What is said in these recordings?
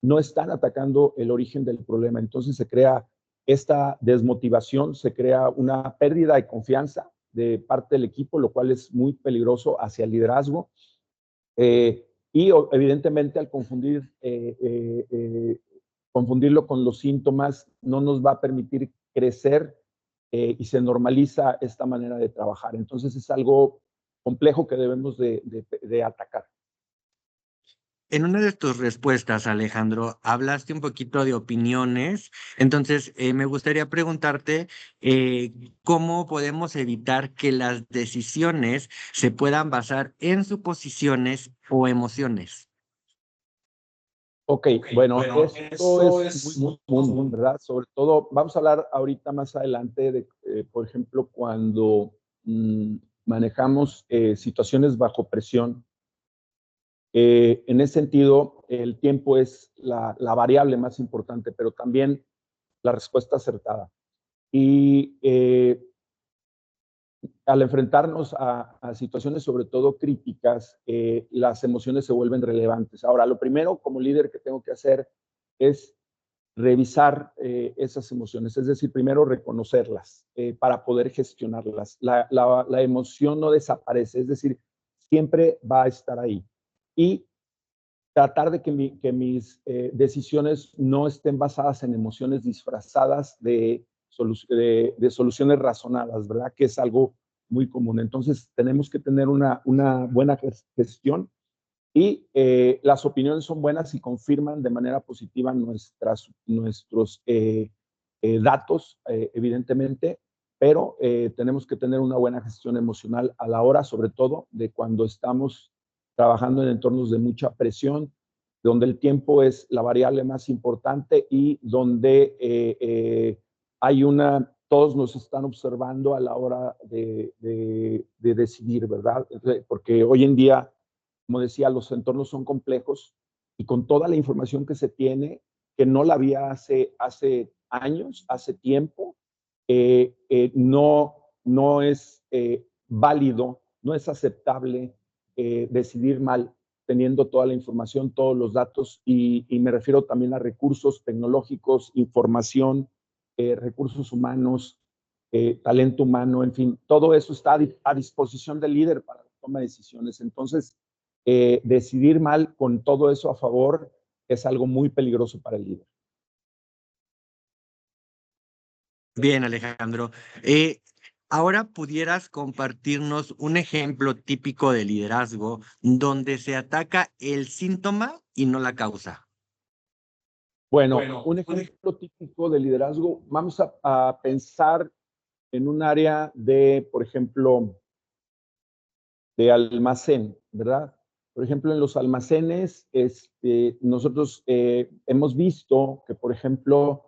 no están atacando el origen del problema. Entonces se crea esta desmotivación, se crea una pérdida de confianza de parte del equipo, lo cual es muy peligroso hacia el liderazgo. Y evidentemente al confundirlo con los síntomas no nos va a permitir crecer y se normaliza esta manera de trabajar. Entonces es algo complejo que debemos de atacar. En una de tus respuestas, Alejandro, hablaste un poquito de opiniones. Entonces, me gustaría preguntarte cómo podemos evitar que las decisiones se puedan basar en suposiciones o emociones. Ok, bueno, esto es muy común, ¿verdad? Sobre todo, vamos a hablar ahorita más adelante de, por ejemplo, cuando manejamos situaciones bajo presión. En ese sentido, el tiempo es la variable más importante, pero también la respuesta acertada. Y al enfrentarnos a situaciones sobre todo críticas, las emociones se vuelven relevantes. Ahora, lo primero como líder que tengo que hacer es revisar esas emociones, es decir, primero reconocerlas para poder gestionarlas. La emoción no desaparece, es decir, siempre va a estar ahí. Y tratar de que mis decisiones no estén basadas en emociones disfrazadas de soluciones razonadas, ¿verdad? Que es algo muy común. Entonces, tenemos que tener una buena gestión y las opiniones son buenas y confirman de manera positiva nuestros datos, evidentemente, pero tenemos que tener una buena gestión emocional a la hora, sobre todo, de cuando estamos trabajando en entornos de mucha presión, donde el tiempo es la variable más importante y donde todos nos están observando a la hora de decidir, ¿verdad? Porque hoy en día, como decía, los entornos son complejos y con toda la información que se tiene, que no la había hace años, hace tiempo, no es válido, no es aceptable decidir mal teniendo toda la información, todos los datos, y me refiero también a recursos tecnológicos, información, recursos humanos, talento humano, en fin, todo eso está a disposición del líder para la toma de decisiones. Entonces, decidir mal con todo eso a favor es algo muy peligroso para el líder. Bien, Alejandro. Ahora pudieras compartirnos un ejemplo típico de liderazgo donde se ataca el síntoma y no la causa. Bueno, un ejemplo típico de liderazgo, vamos a pensar en un área de, por ejemplo, de almacén, ¿verdad? Por ejemplo, en los almacenes, nosotros hemos visto que, por ejemplo,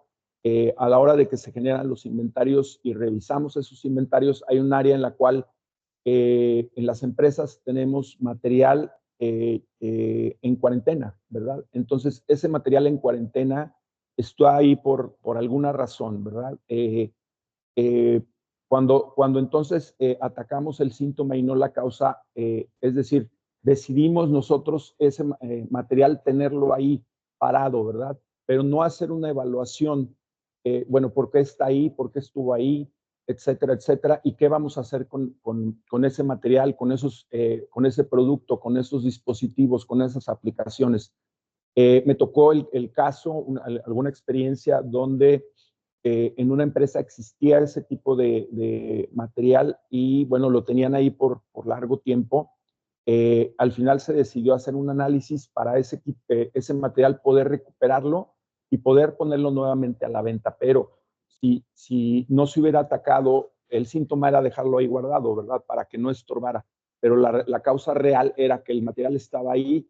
a la hora de que se generan los inventarios y revisamos esos inventarios, hay un área en la cual en las empresas tenemos material en cuarentena, ¿verdad? Entonces, ese material en cuarentena está ahí por alguna razón, ¿verdad? Eh, cuando entonces atacamos el síntoma y no la causa, es decir, decidimos nosotros ese material tenerlo ahí parado, ¿verdad? Pero no hacer una evaluación, bueno, ¿por qué está ahí? ¿Por qué estuvo ahí? Etcétera, etcétera. ¿Y qué vamos a hacer con ese material, con ese producto, con esos dispositivos, con esas aplicaciones? Me tocó el caso, alguna experiencia donde en una empresa existía ese tipo de material y bueno, lo tenían ahí por largo tiempo. Al final se decidió hacer un análisis para ese material, poder recuperarlo y poder ponerlo nuevamente a la venta. Pero si no se hubiera atacado, el síntoma era dejarlo ahí guardado, ¿verdad? Para que no estorbara. Pero la causa real era que el material estaba ahí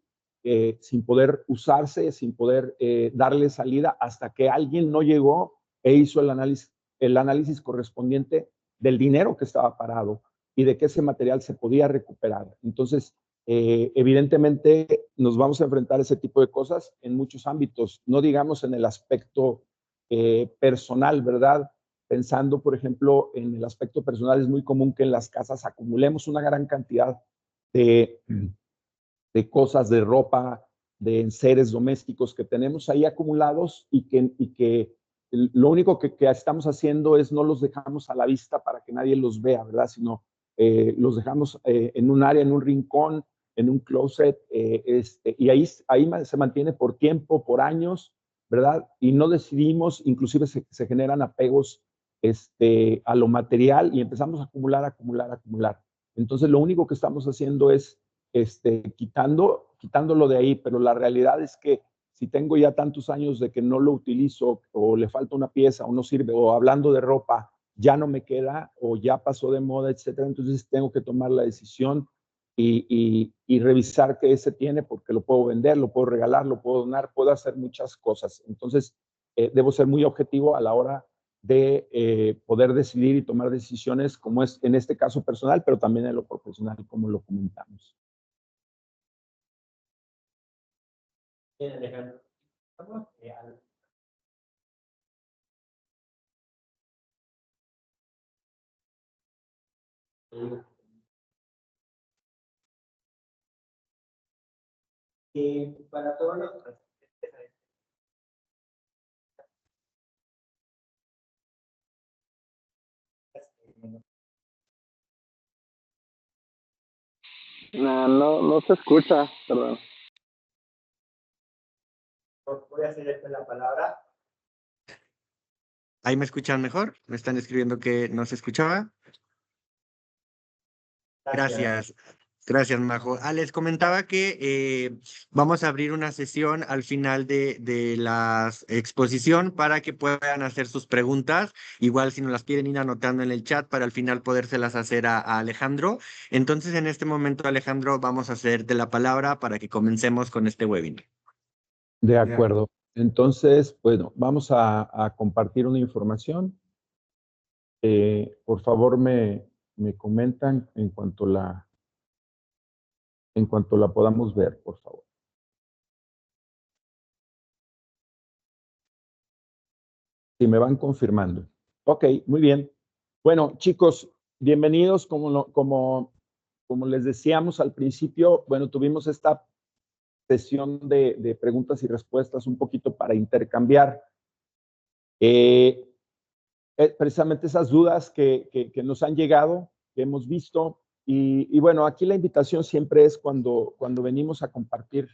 sin poder usarse, sin poder darle salida, hasta que alguien no llegó e hizo el análisis correspondiente del dinero que estaba parado y de que ese material se podía recuperar. Entonces, evidentemente nos vamos a enfrentar a ese tipo de cosas en muchos ámbitos, no digamos en el aspecto personal, ¿verdad? Pensando, por ejemplo, en el aspecto personal, es muy común que en las casas acumulemos una gran cantidad de cosas, de ropa, de enseres domésticos que tenemos ahí acumulados y que lo único que estamos haciendo es no los dejamos a la vista para que nadie los vea, ¿verdad? Sino los dejamos en un área, en un rincón, en un closet, y ahí se mantiene por tiempo, por años, ¿verdad? Y no decidimos, inclusive se generan apegos a lo material y empezamos a acumular, acumular, acumular. Entonces, lo único que estamos haciendo es quitándolo de ahí, pero la realidad es que si tengo ya tantos años de que no lo utilizo o le falta una pieza o no sirve, o hablando de ropa, ya no me queda o ya pasó de moda, etcétera, entonces tengo que tomar la decisión y revisar qué ese tiene, porque lo puedo vender, lo puedo regalar, lo puedo donar, puedo hacer muchas cosas. Entonces, debo ser muy objetivo a la hora de poder decidir y tomar decisiones, como es en este caso personal, pero también en lo profesional, como lo comentamos. Bien, Alejandro. Vamos a para todos los No se escucha, perdón. voy a cederte la palabra. ¿Ahí me escuchan mejor? ¿Me están escribiendo que no se escuchaba? Gracias. Gracias, Majo. Les comentaba que vamos a abrir una sesión al final de la exposición para que puedan hacer sus preguntas. Igual si nos las quieren ir anotando en el chat para al final podérselas hacer a Alejandro. Entonces, en este momento, Alejandro, vamos a hacerte la palabra para que comencemos con este webinar. De acuerdo. Entonces, bueno, vamos a compartir una información. Por favor, me comentan en cuanto la podamos ver, por favor. Si me van confirmando. Ok, muy bien. Bueno, chicos, bienvenidos. Como les decíamos al principio, bueno, tuvimos esta sesión de preguntas y respuestas un poquito para intercambiar precisamente esas dudas que nos han llegado, que hemos visto. Y bueno, aquí la invitación siempre es cuando venimos a compartir,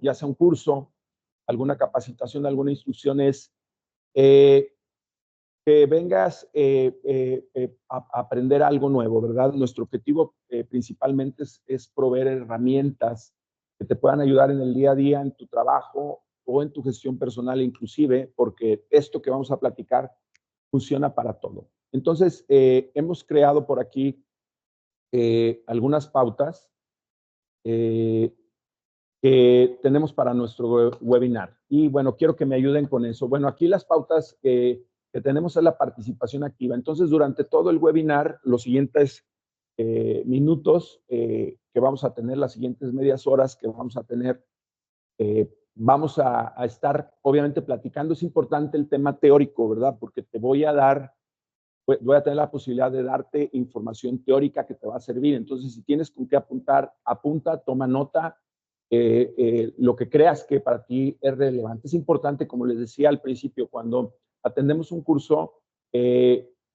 ya sea un curso, alguna capacitación, alguna instrucción, es que vengas a aprender algo nuevo, ¿verdad? Nuestro objetivo principalmente es proveer herramientas que te puedan ayudar en el día a día, en tu trabajo o en tu gestión personal inclusive, porque esto que vamos a platicar funciona para todo. Entonces, hemos creado por aquí algunas pautas que tenemos para nuestro webinar. Y bueno, quiero que me ayuden con eso. Bueno, aquí las pautas que tenemos es la participación activa. Entonces, durante todo el webinar, los siguientes minutos que vamos a tener, las siguientes medias horas que vamos a tener, vamos a estar obviamente platicando. Es importante el tema teórico, ¿verdad? Porque te voy a tener la posibilidad de darte información teórica que te va a servir. Entonces, si tienes con qué apuntar, apunta, toma nota, lo que creas que para ti es relevante. Es importante, como les decía al principio, cuando atendemos un curso,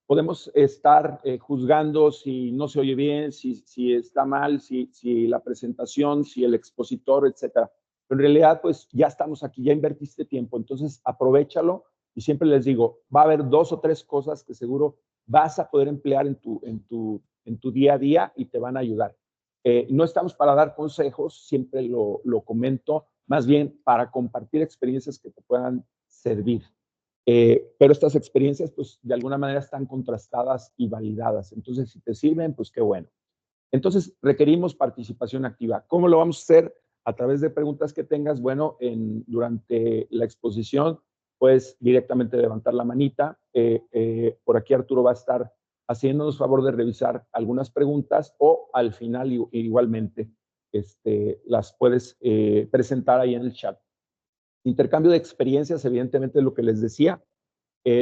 podemos estar juzgando si no se oye bien, si está mal, si la presentación, si el expositor, etcétera. Pero en realidad, pues ya estamos aquí, ya invertiste tiempo, entonces aprovéchalo. Y siempre les digo, va a haber 2 o 3 cosas que seguro vas a poder emplear en tu día a día y te van a ayudar. No estamos para dar consejos, siempre lo comento, más bien para compartir experiencias que te puedan servir. Pero estas experiencias, pues, de alguna manera están contrastadas y validadas. Entonces, si te sirven, pues qué bueno. Entonces, requerimos participación activa. ¿Cómo lo vamos a hacer? A través de preguntas que tengas. Bueno, durante la exposición, puedes directamente levantar la manita. Por aquí Arturo va a estar haciéndonos favor de revisar algunas preguntas o al final igualmente las puedes presentar ahí en el chat. Intercambio de experiencias, evidentemente, lo que les decía,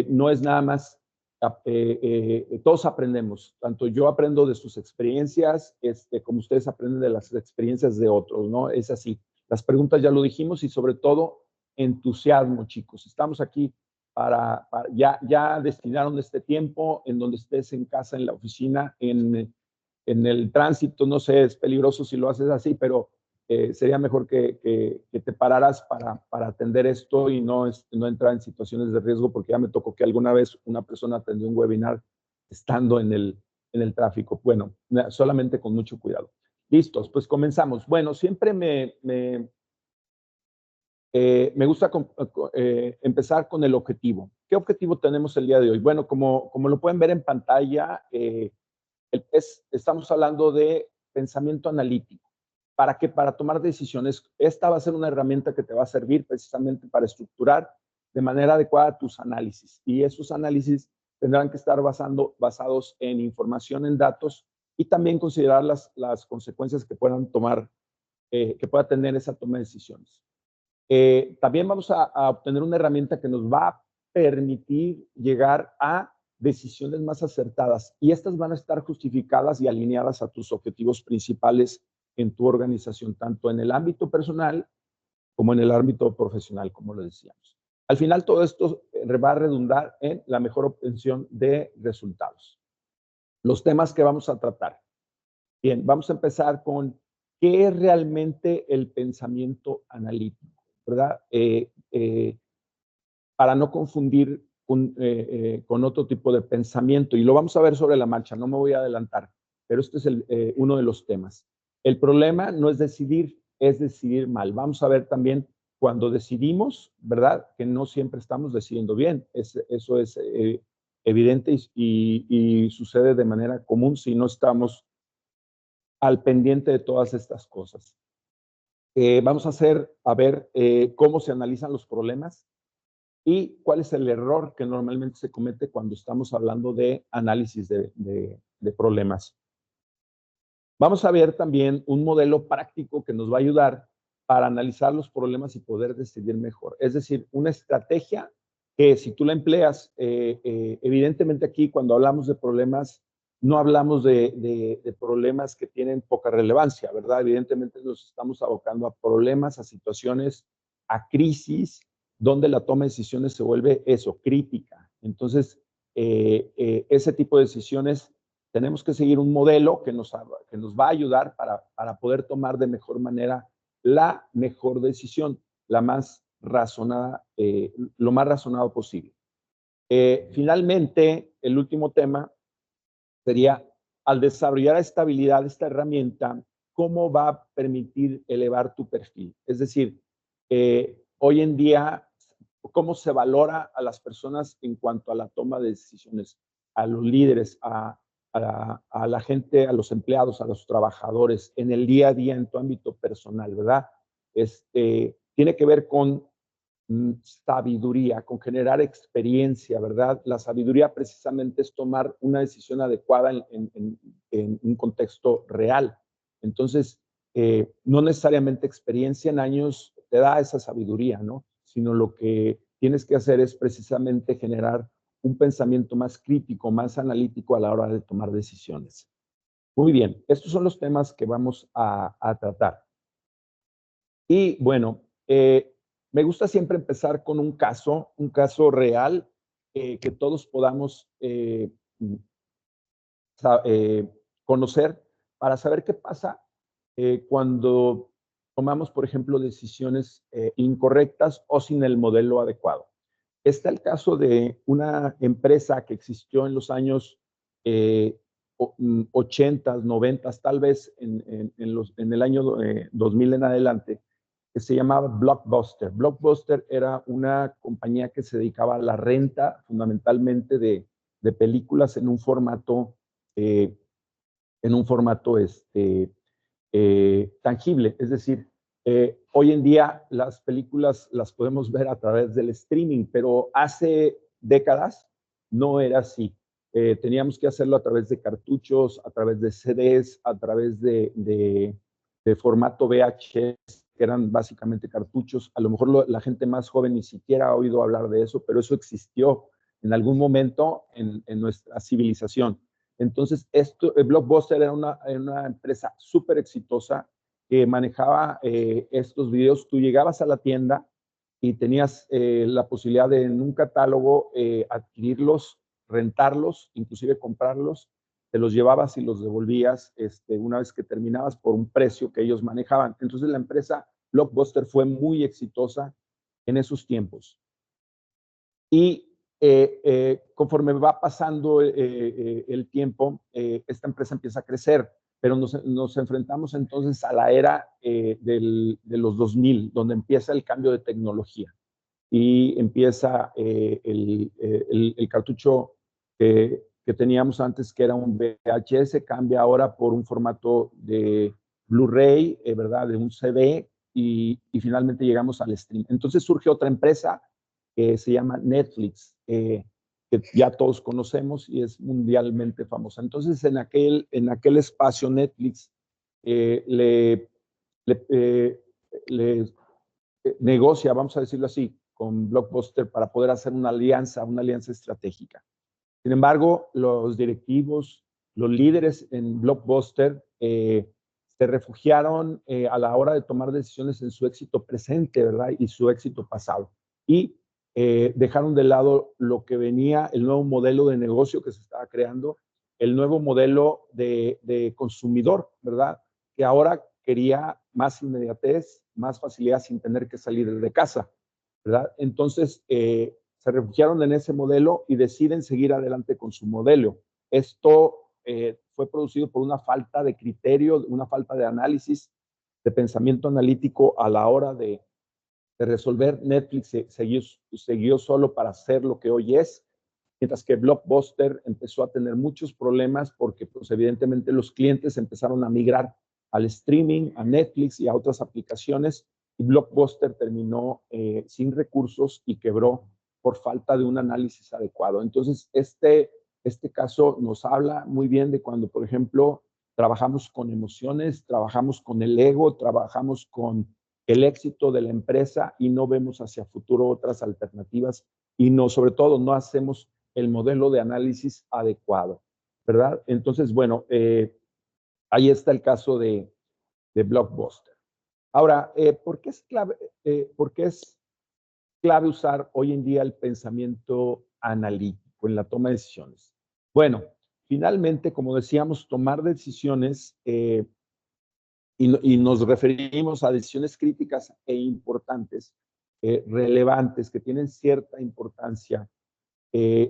no es nada más, todos aprendemos, tanto yo aprendo de sus experiencias, como ustedes aprenden de las experiencias de otros, ¿no? Es así. Las preguntas ya lo dijimos y sobre todo entusiasmo, chicos. Estamos aquí ya destinaron este tiempo en donde estés en casa, en la oficina, en el tránsito, no sé, es peligroso si lo haces así, pero sería mejor que te pararas para atender esto y no entrar en situaciones de riesgo, porque ya me tocó que alguna vez una persona atendió un webinar estando en el tráfico. Bueno, solamente con mucho cuidado. Listos, pues comenzamos. Bueno, siempre me gusta empezar con el objetivo. ¿Qué objetivo tenemos el día de hoy? Bueno, como lo pueden ver en pantalla, estamos hablando de pensamiento analítico. ¿Para qué? Para tomar decisiones. Esta va a ser una herramienta que te va a servir precisamente para estructurar de manera adecuada tus análisis. Y esos análisis tendrán que estar basados en información, en datos, y también considerar las consecuencias que puedan que pueda tener esa toma de decisiones. También vamos a obtener una herramienta que nos va a permitir llegar a decisiones más acertadas, y estas van a estar justificadas y alineadas a tus objetivos principales en tu organización, tanto en el ámbito personal como en el ámbito profesional, como lo decíamos. Al final, todo esto va a redundar en la mejor obtención de resultados. Los temas que vamos a tratar. Bien, vamos a empezar con qué es realmente el pensamiento analítico, ¿verdad? Para no confundir con otro tipo de pensamiento. Y lo vamos a ver sobre la marcha, no me voy a adelantar, pero este es uno de los temas. El problema no es decidir mal. Vamos a ver también cuando decidimos, ¿verdad? Que no siempre estamos decidiendo bien. Eso es evidente y sucede de manera común si no estamos al pendiente de todas estas cosas. Vamos a ver cómo se analizan los problemas y cuál es el error que normalmente se comete cuando estamos hablando de análisis de problemas. Vamos a ver también un modelo práctico que nos va a ayudar para analizar los problemas y poder decidir mejor. Es decir, una estrategia que si tú la empleas, evidentemente aquí cuando hablamos de problemas, no hablamos de problemas que tienen poca relevancia, ¿verdad? Evidentemente nos estamos abocando a problemas, a situaciones, a crisis, donde la toma de decisiones se vuelve eso, crítica. Entonces, ese tipo de decisiones tenemos que seguir un modelo que nos va a ayudar para poder tomar de mejor manera la mejor decisión, la más razonada, lo más razonado posible. Finalmente, el último tema sería, al desarrollar esta habilidad, esta herramienta, ¿cómo va a permitir elevar tu perfil? Es decir, hoy en día, ¿cómo se valora a las personas en cuanto a la toma de decisiones? A los líderes, a la gente, a los empleados, a los trabajadores, en el día a día, en tu ámbito personal, ¿verdad? Tiene que ver con sabiduría, con generar experiencia, ¿verdad? La sabiduría precisamente es tomar una decisión adecuada en un contexto real. Entonces, no necesariamente experiencia en años te da esa sabiduría, ¿no? Sino lo que tienes que hacer es precisamente generar un pensamiento más crítico, más analítico a la hora de tomar decisiones. Muy bien, estos son los temas que vamos a tratar. Y bueno, me gusta siempre empezar con un caso real que todos podamos conocer para saber qué pasa cuando tomamos, por ejemplo, decisiones incorrectas o sin el modelo adecuado. Está el caso de una empresa que existió en los años 80, 90, tal vez en el año 2000 en adelante, que se llamaba Blockbuster. Blockbuster era una compañía que se dedicaba a la renta fundamentalmente de películas en un formato tangible. Es decir, hoy en día las películas las podemos ver a través del streaming, pero hace décadas no era así. Teníamos que hacerlo a través de cartuchos, a través de CDs, a través de formato VHS, que eran básicamente cartuchos. A lo mejor la gente más joven ni siquiera ha oído hablar de eso, pero eso existió en algún momento en nuestra civilización. Entonces, Blockbuster era una empresa súper exitosa que manejaba estos videos. Tú llegabas a la tienda y tenías la posibilidad de en un catálogo adquirirlos, rentarlos, inclusive comprarlos, te los llevabas y los devolvías una vez que terminabas por un precio que ellos manejaban. Entonces la empresa Blockbuster fue muy exitosa en esos tiempos. Y conforme va pasando el tiempo, esta empresa empieza a crecer, pero nos enfrentamos entonces a la era de los 2000, donde empieza el cambio de tecnología y empieza el cartucho que teníamos antes, que era un VHS, cambia ahora por un formato de Blu-ray, ¿verdad? De un CD, y finalmente llegamos al stream. Entonces surge otra empresa que se llama Netflix, que ya todos conocemos y es mundialmente famosa. Entonces en aquel espacio Netflix le negocia, vamos a decirlo así, con Blockbuster para poder hacer una alianza estratégica. Sin embargo, los directivos, los líderes en Blockbuster se refugiaron a la hora de tomar decisiones en su éxito presente, ¿verdad? Y su éxito pasado. Y dejaron de lado lo que venía, el nuevo modelo de negocio que se estaba creando, el nuevo modelo de consumidor, ¿verdad? Que ahora quería más inmediatez, más facilidad sin tener que salir de casa, ¿verdad? Entonces, se refugiaron en ese modelo y deciden seguir adelante con su modelo. Esto fue producido por una falta de criterio, una falta de análisis, de pensamiento analítico a la hora de resolver. Netflix siguió solo para hacer lo que hoy es, mientras que Blockbuster empezó a tener muchos problemas porque pues, evidentemente los clientes empezaron a migrar al streaming, a Netflix y a otras aplicaciones, y Blockbuster terminó sin recursos y quebró por falta de un análisis adecuado. Entonces, este caso nos habla muy bien de cuando, por ejemplo, trabajamos con emociones, trabajamos con el ego, trabajamos con el éxito de la empresa y no vemos hacia futuro otras alternativas y no, sobre todo, no hacemos el modelo de análisis adecuado, ¿verdad? Entonces, bueno, ahí está el caso de Blockbuster. Ahora, ¿por qué es clave usar hoy en día el pensamiento analítico en la toma de decisiones? Bueno, finalmente, como decíamos, tomar decisiones y nos referimos a decisiones críticas e importantes, relevantes, que tienen cierta importancia,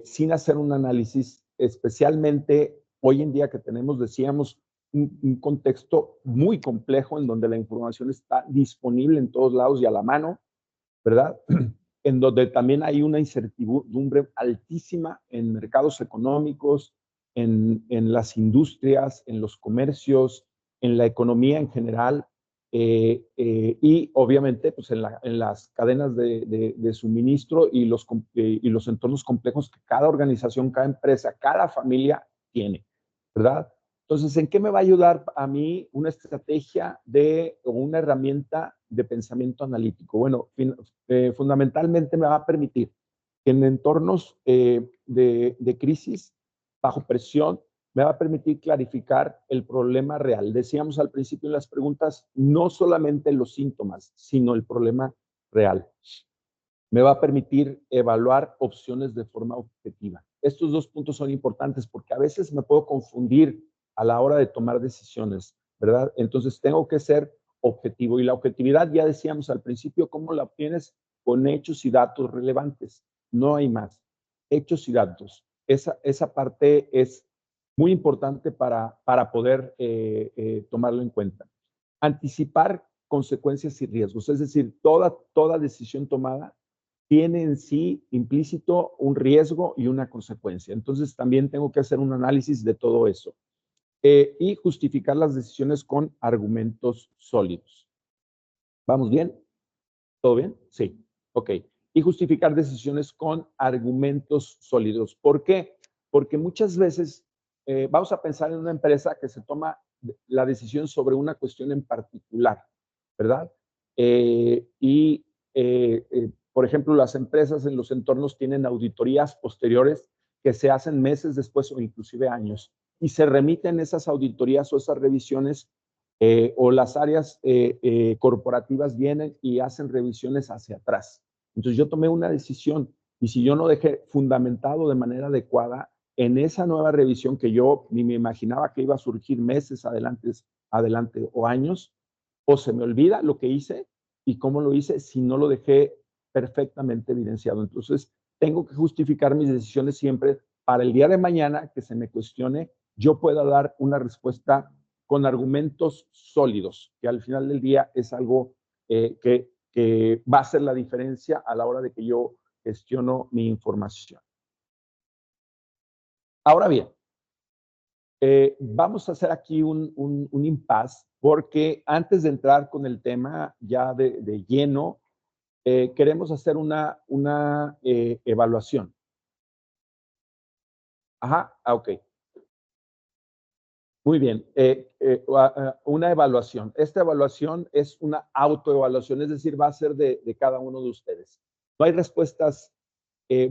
sin hacer un análisis, especialmente hoy en día que tenemos, decíamos, un contexto muy complejo en donde la información está disponible en todos lados y a la mano, ¿verdad? En donde también hay una incertidumbre altísima en mercados económicos, en las industrias, en los comercios, en la economía en general, y obviamente pues en las cadenas de suministro y los entornos complejos que cada organización, cada empresa, cada familia tiene, ¿verdad? Entonces, ¿en qué me va a ayudar a mí una estrategia o una herramienta de pensamiento analítico? Bueno, fundamentalmente me va a permitir que en entornos de crisis, bajo presión, me va a permitir clarificar el problema real. Decíamos al principio en las preguntas, no solamente los síntomas, sino el problema real. Me va a permitir evaluar opciones de forma objetiva. Estos dos puntos son importantes porque a veces me puedo confundir a la hora de tomar decisiones, ¿verdad? Entonces tengo que ser objetivo, y la objetividad, ya decíamos al principio, ¿cómo la obtienes? Con hechos y datos relevantes. No hay más. Hechos y datos. Esa parte es muy importante para poder tomarlo en cuenta. Anticipar consecuencias y riesgos, es decir, toda decisión tomada tiene en sí implícito un riesgo y una consecuencia. Entonces, también tengo que hacer un análisis de todo eso. Y justificar las decisiones con argumentos sólidos. ¿Vamos bien? ¿Todo bien? Sí. Ok. Y justificar decisiones con argumentos sólidos. ¿Por qué? Porque muchas veces vamos a pensar en una empresa que se toma la decisión sobre una cuestión en particular, ¿verdad? Por ejemplo, las empresas en los entornos tienen auditorías posteriores que se hacen meses después o inclusive años, y se remiten esas auditorías o esas revisiones o las áreas corporativas vienen y hacen revisiones hacia atrás. Entonces yo tomé una decisión y si yo no dejé fundamentado de manera adecuada en esa nueva revisión que yo ni me imaginaba que iba a surgir meses adelante o años, o se me olvida lo que hice y cómo lo hice si no lo dejé perfectamente evidenciado. Entonces, tengo que justificar mis decisiones siempre para el día de mañana que se me cuestione, yo pueda dar una respuesta con argumentos sólidos, que al final del día es algo que va a hacer la diferencia a la hora de que yo gestiono mi información. Ahora bien, vamos a hacer aquí un impasse porque antes de entrar con el tema ya de lleno, queremos hacer una evaluación. Ajá, ok. Muy bien. Una evaluación. Esta evaluación es una autoevaluación, es decir, va a ser de cada uno de ustedes. No hay respuestas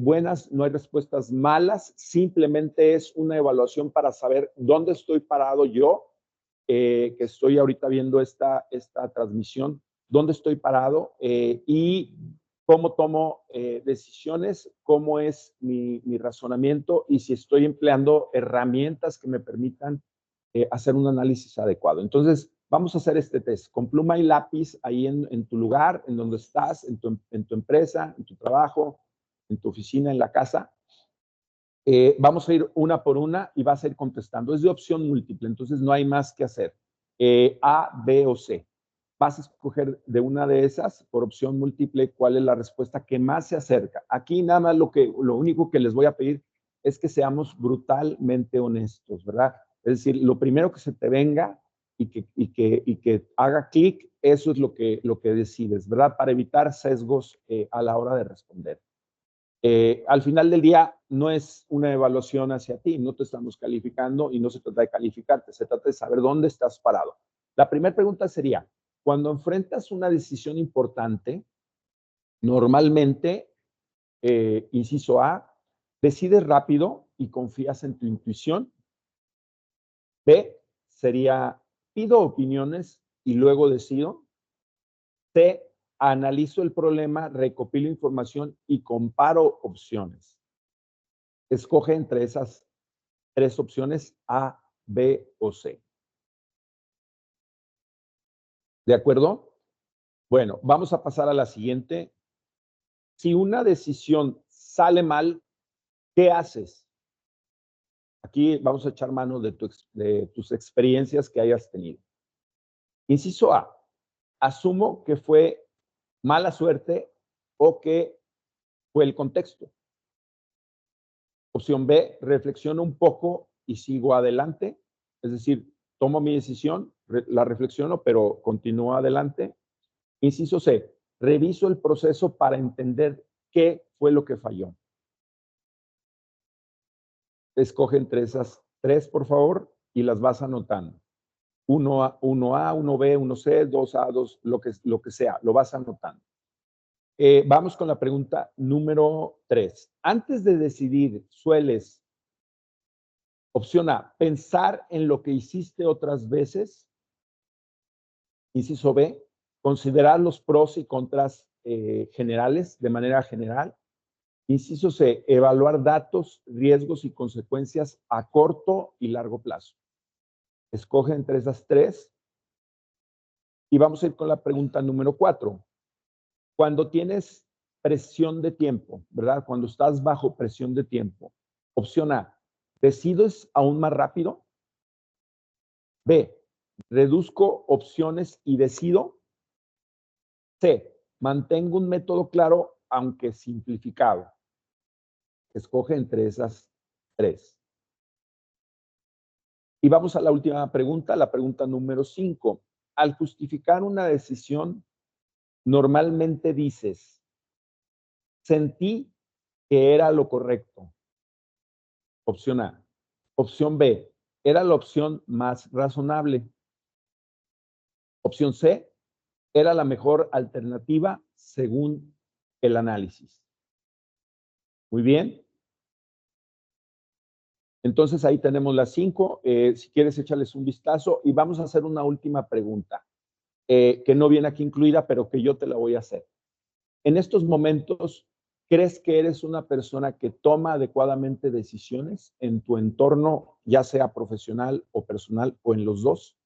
buenas, no hay respuestas malas, simplemente es una evaluación para saber dónde estoy parado yo, que estoy ahorita viendo esta transmisión, dónde estoy parado y cómo tomo decisiones, cómo es mi razonamiento y si estoy empleando herramientas que me permitan hacer un análisis adecuado. Entonces, vamos a hacer este test con pluma y lápiz ahí en tu lugar, en donde estás, en tu empresa, en tu trabajo, en tu oficina, en la casa. Vamos a ir una por una y vas a ir contestando. Es de opción múltiple, entonces no hay más que hacer. A, B o C. Vas a escoger de una de esas por opción múltiple cuál es la respuesta que más se acerca. Aquí nada más lo único que les voy a pedir es que seamos brutalmente honestos, ¿verdad? Es decir, lo primero que se te venga y que haga clic, eso es lo que decides, ¿verdad? Para evitar sesgos a la hora de responder. Al final del día no es una evaluación hacia ti, no te estamos calificando y no se trata de calificarte, se trata de saber dónde estás parado. La primera pregunta sería, cuando enfrentas una decisión importante, normalmente, inciso A, decides rápido y confías en tu intuición. B, sería, pido opiniones y luego decido. C, analizo el problema, recopilo información y comparo opciones. Escoge entre esas tres opciones A, B o C. ¿De acuerdo? Bueno, vamos a pasar a la siguiente. Si una decisión sale mal, ¿qué haces? Aquí vamos a echar mano de tus experiencias que hayas tenido. Inciso A, asumo que fue mala suerte o que fue el contexto. Opción B, reflexiono un poco y sigo adelante. Es decir, tomo mi decisión, la reflexiono, pero continúo adelante. Inciso C, reviso el proceso para entender qué fue lo que falló. Escoge entre esas tres, por favor, y las vas anotando. 1A, 1B, 1C, 2A, 2, lo que sea, lo vas anotando. Vamos con la pregunta número 3. Antes de decidir, sueles, opción A, pensar en lo que hiciste otras veces. Inciso B, considerar los pros y contras generales, de manera general. Inciso C, evaluar datos, riesgos y consecuencias a corto y largo plazo. Escoge entre esas tres. Y vamos a ir con la pregunta número 4. Cuando tienes presión de tiempo, ¿verdad? Cuando estás bajo presión de tiempo. Opción A, ¿decides aún más rápido? B, reduzco opciones y decido. C, mantengo un método claro, aunque simplificado. Escoge entre esas tres. Y vamos a la última pregunta, la pregunta número 5. Al justificar una decisión, normalmente dices, sentí que era lo correcto. Opción A. Opción B, era la opción más razonable. Opción C, era la mejor alternativa según el análisis. Muy bien. Entonces ahí tenemos las 5. Si quieres, échales un vistazo y vamos a hacer una última pregunta que no viene aquí incluida, pero que yo te la voy a hacer. En estos momentos, ¿crees que eres una persona que toma adecuadamente decisiones en tu entorno, ya sea profesional o personal o en los dos?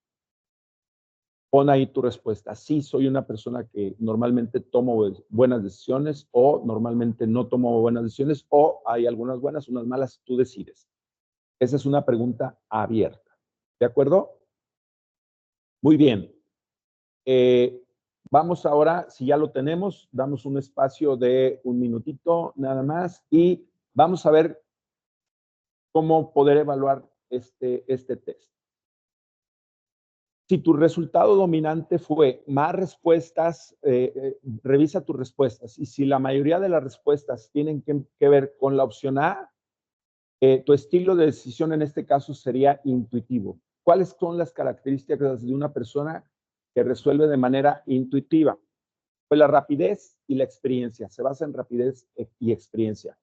Pon ahí tu respuesta. Sí, soy una persona que normalmente tomo buenas decisiones o normalmente no tomo buenas decisiones o hay algunas buenas, unas malas, tú decides. Esa es una pregunta abierta. ¿De acuerdo? Muy bien. Vamos ahora, si ya lo tenemos, damos un espacio de un minutito nada más y vamos a ver cómo poder evaluar este test. Si tu resultado dominante fue más respuestas, revisa tus respuestas. Y si la mayoría de las respuestas tienen que ver con la opción A, tu estilo de decisión en este caso sería intuitivo. ¿Cuáles son las características de una persona que resuelve de manera intuitiva? Pues la rapidez y la experiencia. Se basa en rapidez y experiencia.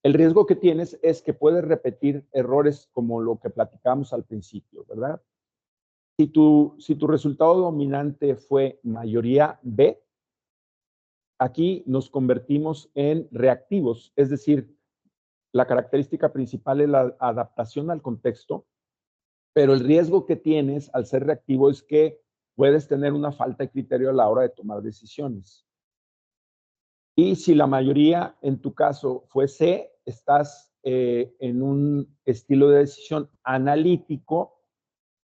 El riesgo que tienes es que puedes repetir errores como lo que platicamos al principio, ¿verdad? Si tu resultado dominante fue mayoría B, aquí nos convertimos en reactivos, es decir, la característica principal es la adaptación al contexto, pero el riesgo que tienes al ser reactivo es que puedes tener una falta de criterio a la hora de tomar decisiones. Y si la mayoría en tu caso fue C, estás en un estilo de decisión analítico,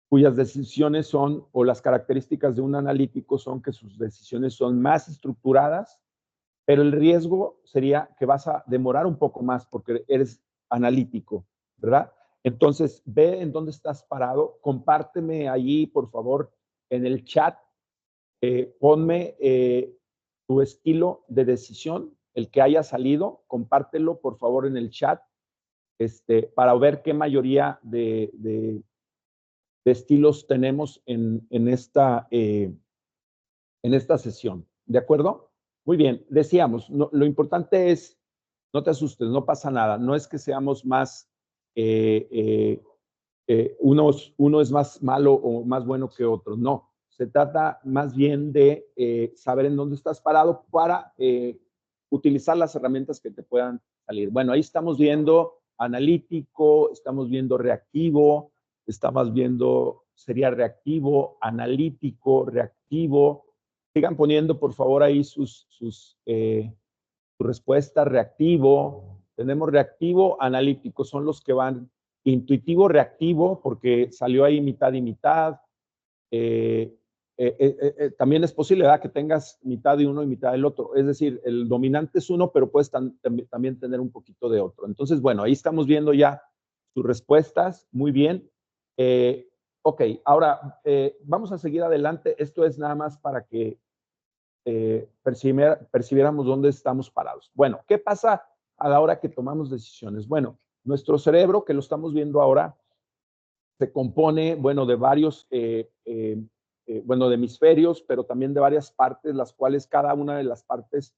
cuyas decisiones son, o las características de un analítico son que sus decisiones son más estructuradas, pero el riesgo sería que vas a demorar un poco más porque eres analítico, ¿verdad? Entonces, ve en dónde estás parado, compárteme allí, por favor, en el chat, ponme tu estilo de decisión, el que haya salido, compártelo, por favor, en el chat, para ver qué mayoría de estilos tenemos en esta sesión. ¿De acuerdo? Muy bien, decíamos, lo importante es, no te asustes, no pasa nada, no es que seamos más, uno es más malo o más bueno que otros, no. Se trata más bien de saber en dónde estás parado para utilizar las herramientas que te puedan salir. Bueno, ahí estamos viendo analítico, estamos viendo reactivo, estamos viendo, sería reactivo, analítico, reactivo. Sigan poniendo, por favor, ahí sus respuestas. Reactivo, tenemos reactivo, analítico, son los que van intuitivo, reactivo, porque salió ahí mitad y mitad. También es posible, ¿verdad?, que tengas mitad de uno y mitad del otro. Es decir, el dominante es uno, pero puedes también tener un poquito de otro. Entonces, bueno, ahí estamos viendo ya sus respuestas. Muy bien. Ok, ahora vamos a seguir adelante. Esto es nada más para que percibiéramos dónde estamos parados. Bueno, ¿qué pasa a la hora que tomamos decisiones? Bueno, nuestro cerebro, que lo estamos viendo ahora, se compone, bueno, de varios, bueno, de hemisferios, pero también de varias partes, las cuales cada una de las partes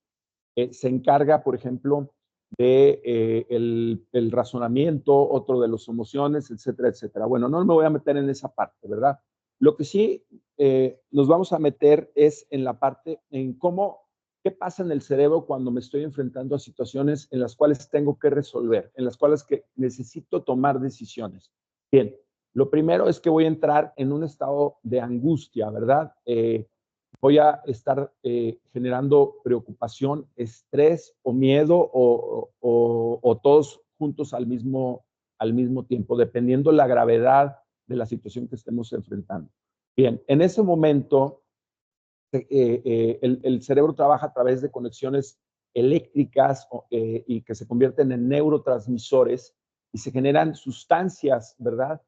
se encarga, por ejemplo, de el razonamiento, otro de las emociones, etcétera, etcétera. Bueno, no me voy a meter en esa parte, ¿verdad? Lo que sí nos vamos a meter es en la parte, en cómo, qué pasa en el cerebro cuando me estoy enfrentando a situaciones en las cuales tengo que resolver, en las cuales que necesito tomar decisiones. Bien, lo primero es que voy a entrar en un estado de angustia, ¿verdad? Voy a estar generando preocupación, estrés o miedo o todos juntos al mismo tiempo, dependiendo la gravedad de la situación que estemos enfrentando. Bien, en ese momento el cerebro trabaja a través de conexiones eléctricas y que se convierten en neurotransmisores y se generan sustancias, ¿verdad?,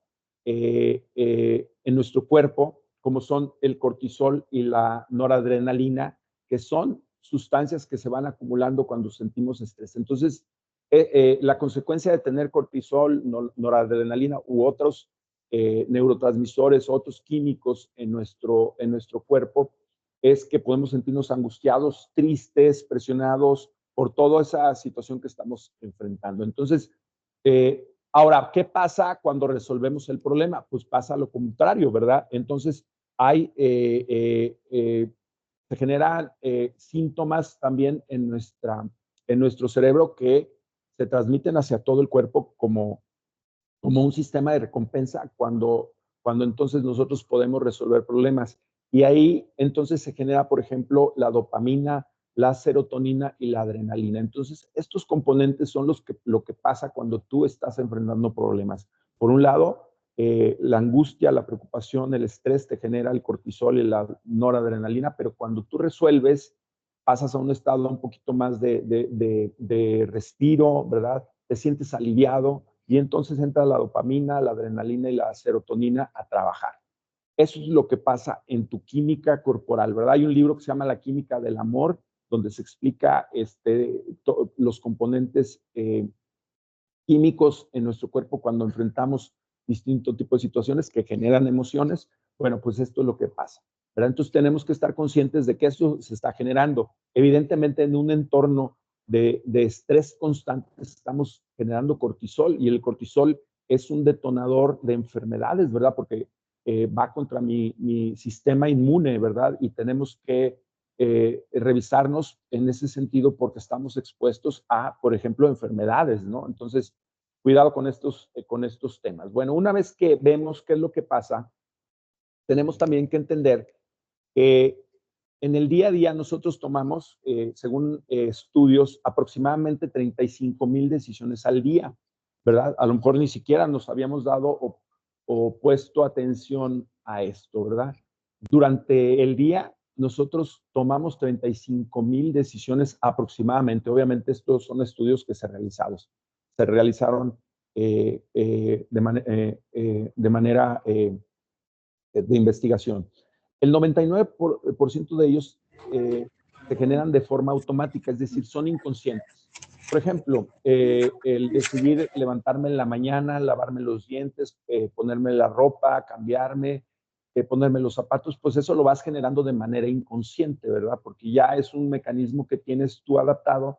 en nuestro cuerpo, como son el cortisol y la noradrenalina, que son sustancias que se van acumulando cuando sentimos estrés. Entonces, la consecuencia de tener cortisol, noradrenalina u otros neurotransmisores, otros químicos en nuestro cuerpo, es que podemos sentirnos angustiados, tristes, presionados por toda esa situación que estamos enfrentando. Entonces, Ahora, ¿qué pasa cuando resolvemos el problema? Pues pasa lo contrario, ¿verdad? Entonces, hay, se generan síntomas también en nuestro cerebro que se transmiten hacia todo el cuerpo como un sistema de recompensa cuando entonces nosotros podemos resolver problemas. Y ahí entonces se genera, por ejemplo, la dopamina, la serotonina y la adrenalina. Entonces, estos componentes son lo que pasa cuando tú estás enfrentando problemas. Por un lado, la angustia, la preocupación, el estrés te genera el cortisol y la noradrenalina, pero cuando tú resuelves, pasas a un estado un poquito más de respiro, ¿verdad? Te sientes aliviado y entonces entra la dopamina, la adrenalina y la serotonina a trabajar. Eso es lo que pasa en tu química corporal, ¿verdad? Hay un libro que se llama La química del amor, donde se explica los componentes químicos en nuestro cuerpo cuando enfrentamos distintos tipos de situaciones que generan emociones. Bueno, pues esto es lo que pasa, ¿verdad? Entonces tenemos que estar conscientes de que esto se está generando. Evidentemente, en un entorno de estrés constante estamos generando cortisol y el cortisol es un detonador de enfermedades, ¿verdad? Porque va contra mi sistema inmune, ¿verdad? Y tenemos que revisarnos en ese sentido porque estamos expuestos a, por ejemplo, enfermedades, ¿no? Entonces, cuidado con estos temas. Bueno, una vez que vemos qué es lo que pasa, tenemos también que entender que en el día a día nosotros tomamos, según estudios, aproximadamente 35,000 decisiones al día, ¿verdad? A lo mejor ni siquiera nos habíamos dado o puesto atención a esto, ¿verdad? Durante el día nosotros tomamos 35,000 decisiones aproximadamente. Obviamente estos son estudios que se realizaron de manera de investigación. El 99% de ellos se generan de forma automática, es decir, son inconscientes. Por ejemplo, el decidir levantarme en la mañana, lavarme los dientes, ponerme la ropa, cambiarme, ponerme los zapatos, pues eso lo vas generando de manera inconsciente, ¿verdad? Porque ya es un mecanismo que tienes tú adaptado,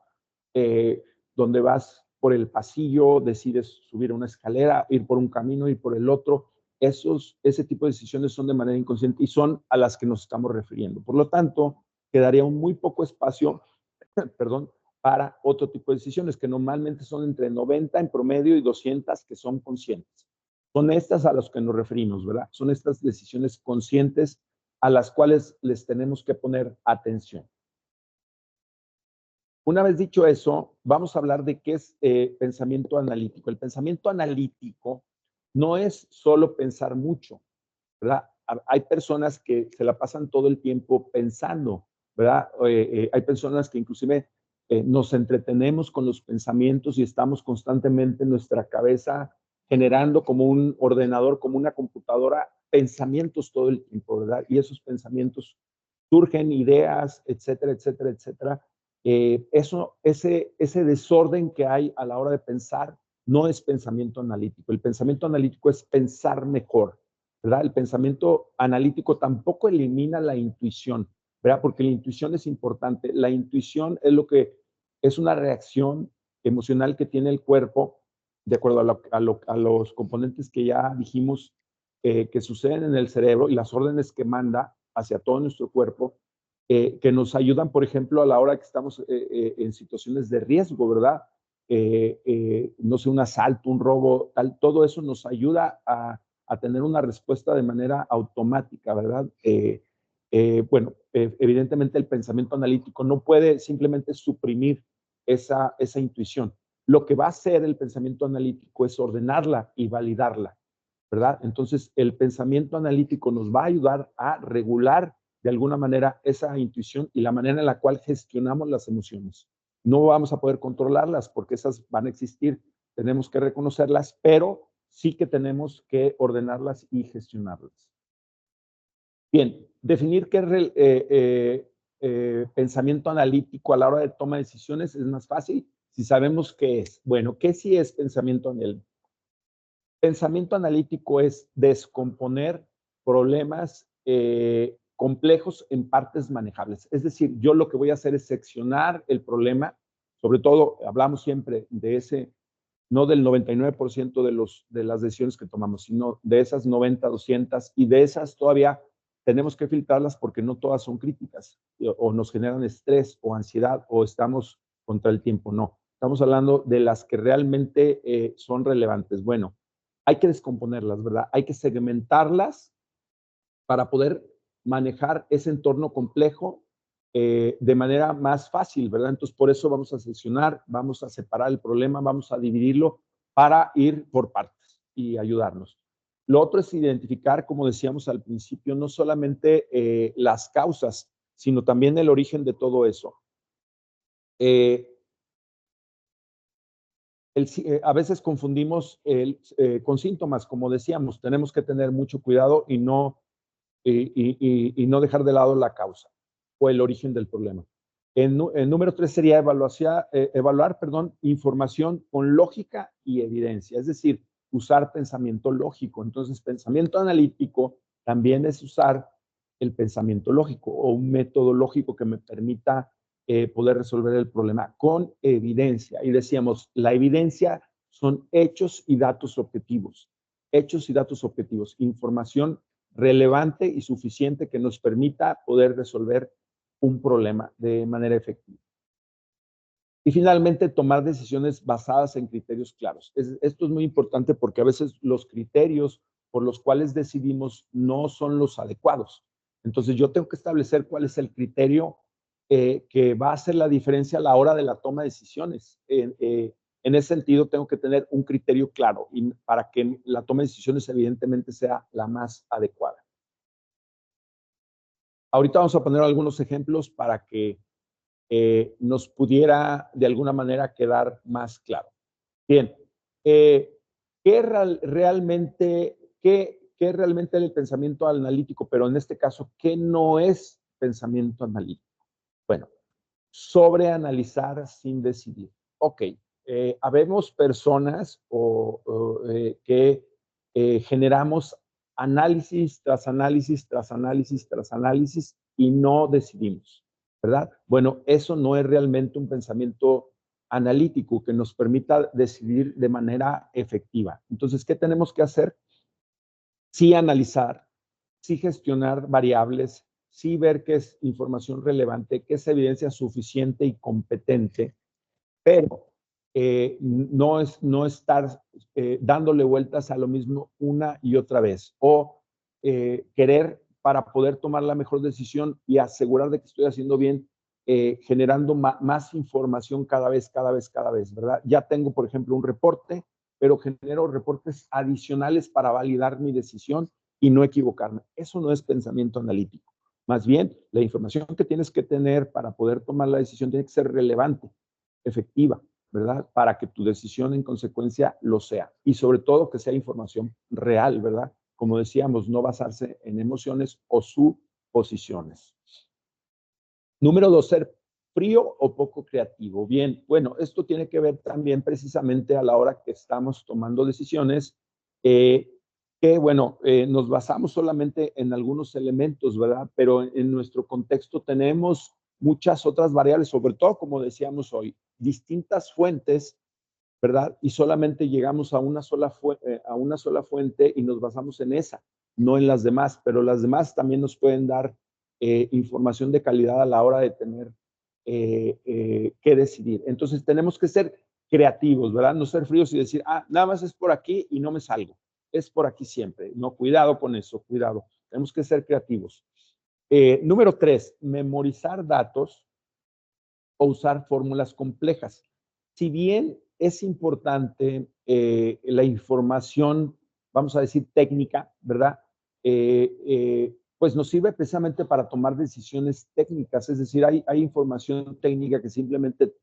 donde vas por el pasillo, decides subir una escalera, ir por un camino, ir por el otro. Ese tipo de decisiones son de manera inconsciente y son a las que nos estamos refiriendo. Por lo tanto, quedaría un muy poco espacio, perdón, para otro tipo de decisiones que normalmente son entre 90 en promedio y 200 que son conscientes. Son estas a las que nos referimos, ¿verdad? Son estas decisiones conscientes a las cuales les tenemos que poner atención. Una vez dicho eso, vamos a hablar de qué es pensamiento analítico. El pensamiento analítico no es solo pensar mucho, ¿verdad? Hay personas que se la pasan todo el tiempo pensando, ¿verdad? Hay personas que inclusive nos entretenemos con los pensamientos y estamos constantemente en nuestra cabeza generando como un ordenador, como una computadora, pensamientos todo el tiempo, ¿verdad? Y esos pensamientos surgen ideas, etcétera, etcétera, etcétera. Ese desorden que hay a la hora de pensar no es pensamiento analítico. El pensamiento analítico es pensar mejor, ¿verdad? El pensamiento analítico tampoco elimina la intuición, ¿verdad? Porque la intuición es importante. La intuición es una reacción emocional que tiene el cuerpo de acuerdo a los componentes que ya dijimos que suceden en el cerebro y las órdenes que manda hacia todo nuestro cuerpo, que nos ayudan, por ejemplo, a la hora que estamos en situaciones de riesgo, ¿verdad? No sé, un asalto, un robo, tal, todo eso nos ayuda a tener una respuesta de manera automática, ¿verdad? Bueno, evidentemente el pensamiento analítico no puede simplemente suprimir esa intuición. Lo que va a hacer el pensamiento analítico es ordenarla y validarla, ¿verdad? Entonces, el pensamiento analítico nos va a ayudar a regular de alguna manera esa intuición y la manera en la cual gestionamos las emociones. No vamos a poder controlarlas porque esas van a existir, tenemos que reconocerlas, pero sí que tenemos que ordenarlas y gestionarlas. Bien, definir qué es pensamiento analítico a la hora de toma de decisiones es más fácil si sabemos qué es. Bueno, ¿qué sí es pensamiento analítico? Pensamiento analítico es descomponer problemas complejos en partes manejables. Es decir, yo lo que voy a hacer es seccionar el problema, sobre todo hablamos siempre de ese no del 99% de las decisiones que tomamos, sino de esas 90, 200, y de esas todavía tenemos que filtrarlas porque no todas son críticas, o nos generan estrés o ansiedad, o estamos contra el tiempo. No, estamos hablando de las que realmente son relevantes. Bueno, hay que descomponerlas, ¿verdad? Hay que segmentarlas para poder manejar ese entorno complejo de manera más fácil, ¿verdad? Entonces, por eso vamos a seccionar, vamos a separar el problema, vamos a dividirlo para ir por partes y ayudarnos. Lo otro es identificar, como decíamos al principio, no solamente las causas, sino también el origen de todo eso. A veces confundimos con síntomas, como decíamos, tenemos que tener mucho cuidado y no dejar de lado la causa o el origen del problema. El número 3 sería evaluar información con lógica y evidencia, es decir, usar pensamiento lógico. Entonces, pensamiento analítico también es usar el pensamiento lógico o un método lógico que me permita poder resolver el problema con evidencia. Y decíamos, la evidencia son hechos y datos objetivos. Hechos y datos objetivos, información relevante y suficiente que nos permita poder resolver un problema de manera efectiva. Y finalmente, tomar decisiones basadas en criterios claros. Esto es muy importante porque a veces los criterios por los cuales decidimos no son los adecuados. Entonces, yo tengo que establecer cuál es el criterio que va a hacer la diferencia a la hora de la toma de decisiones. En ese sentido, tengo que tener un criterio claro y para que la toma de decisiones evidentemente sea la más adecuada. Ahorita vamos a poner algunos ejemplos para que nos pudiera de alguna manera quedar más claro. Bien, ¿qué realmente es el pensamiento analítico? Pero en este caso, ¿qué no es pensamiento analítico? Bueno, sobreanalizar sin decidir. Ok, habemos personas que generamos análisis tras análisis, tras análisis, tras análisis y no decidimos, ¿verdad? Bueno, eso no es realmente un pensamiento analítico que nos permita decidir de manera efectiva. Entonces, ¿qué tenemos que hacer? Sí analizar, sí gestionar variables, sí ver qué es información relevante, qué es evidencia suficiente y competente, pero no estar dándole vueltas a lo mismo una y otra vez o querer para poder tomar la mejor decisión y asegurar de que estoy haciendo bien, generando más información cada vez, ¿verdad? Ya tengo, por ejemplo, un reporte, pero genero reportes adicionales para validar mi decisión y no equivocarme. Eso no es pensamiento analítico. Más bien, la información que tienes que tener para poder tomar la decisión tiene que ser relevante, efectiva, ¿verdad? Para que tu decisión en consecuencia lo sea. Y sobre todo que sea información real, ¿verdad? Como decíamos, no basarse en emociones o suposiciones. Número 2, ser frío o poco creativo. Bien, bueno, esto tiene que ver también precisamente a la hora que estamos tomando decisiones, nos basamos solamente en algunos elementos, ¿verdad? Pero en nuestro contexto tenemos muchas otras variables, sobre todo, como decíamos hoy, distintas fuentes, ¿verdad? Y solamente llegamos a una sola fuente y nos basamos en esa, no en las demás, pero las demás también nos pueden dar información de calidad a la hora de tener que decidir. Entonces tenemos que ser creativos, ¿verdad? No ser fríos y decir, nada más es por aquí y no me salgo. Es por aquí siempre. No, cuidado con eso, cuidado. Tenemos que ser creativos. Número 3, memorizar datos o usar fórmulas complejas. Si bien es importante la información, vamos a decir, técnica, ¿verdad? Pues nos sirve precisamente para tomar decisiones técnicas, es decir, hay información técnica que simplemente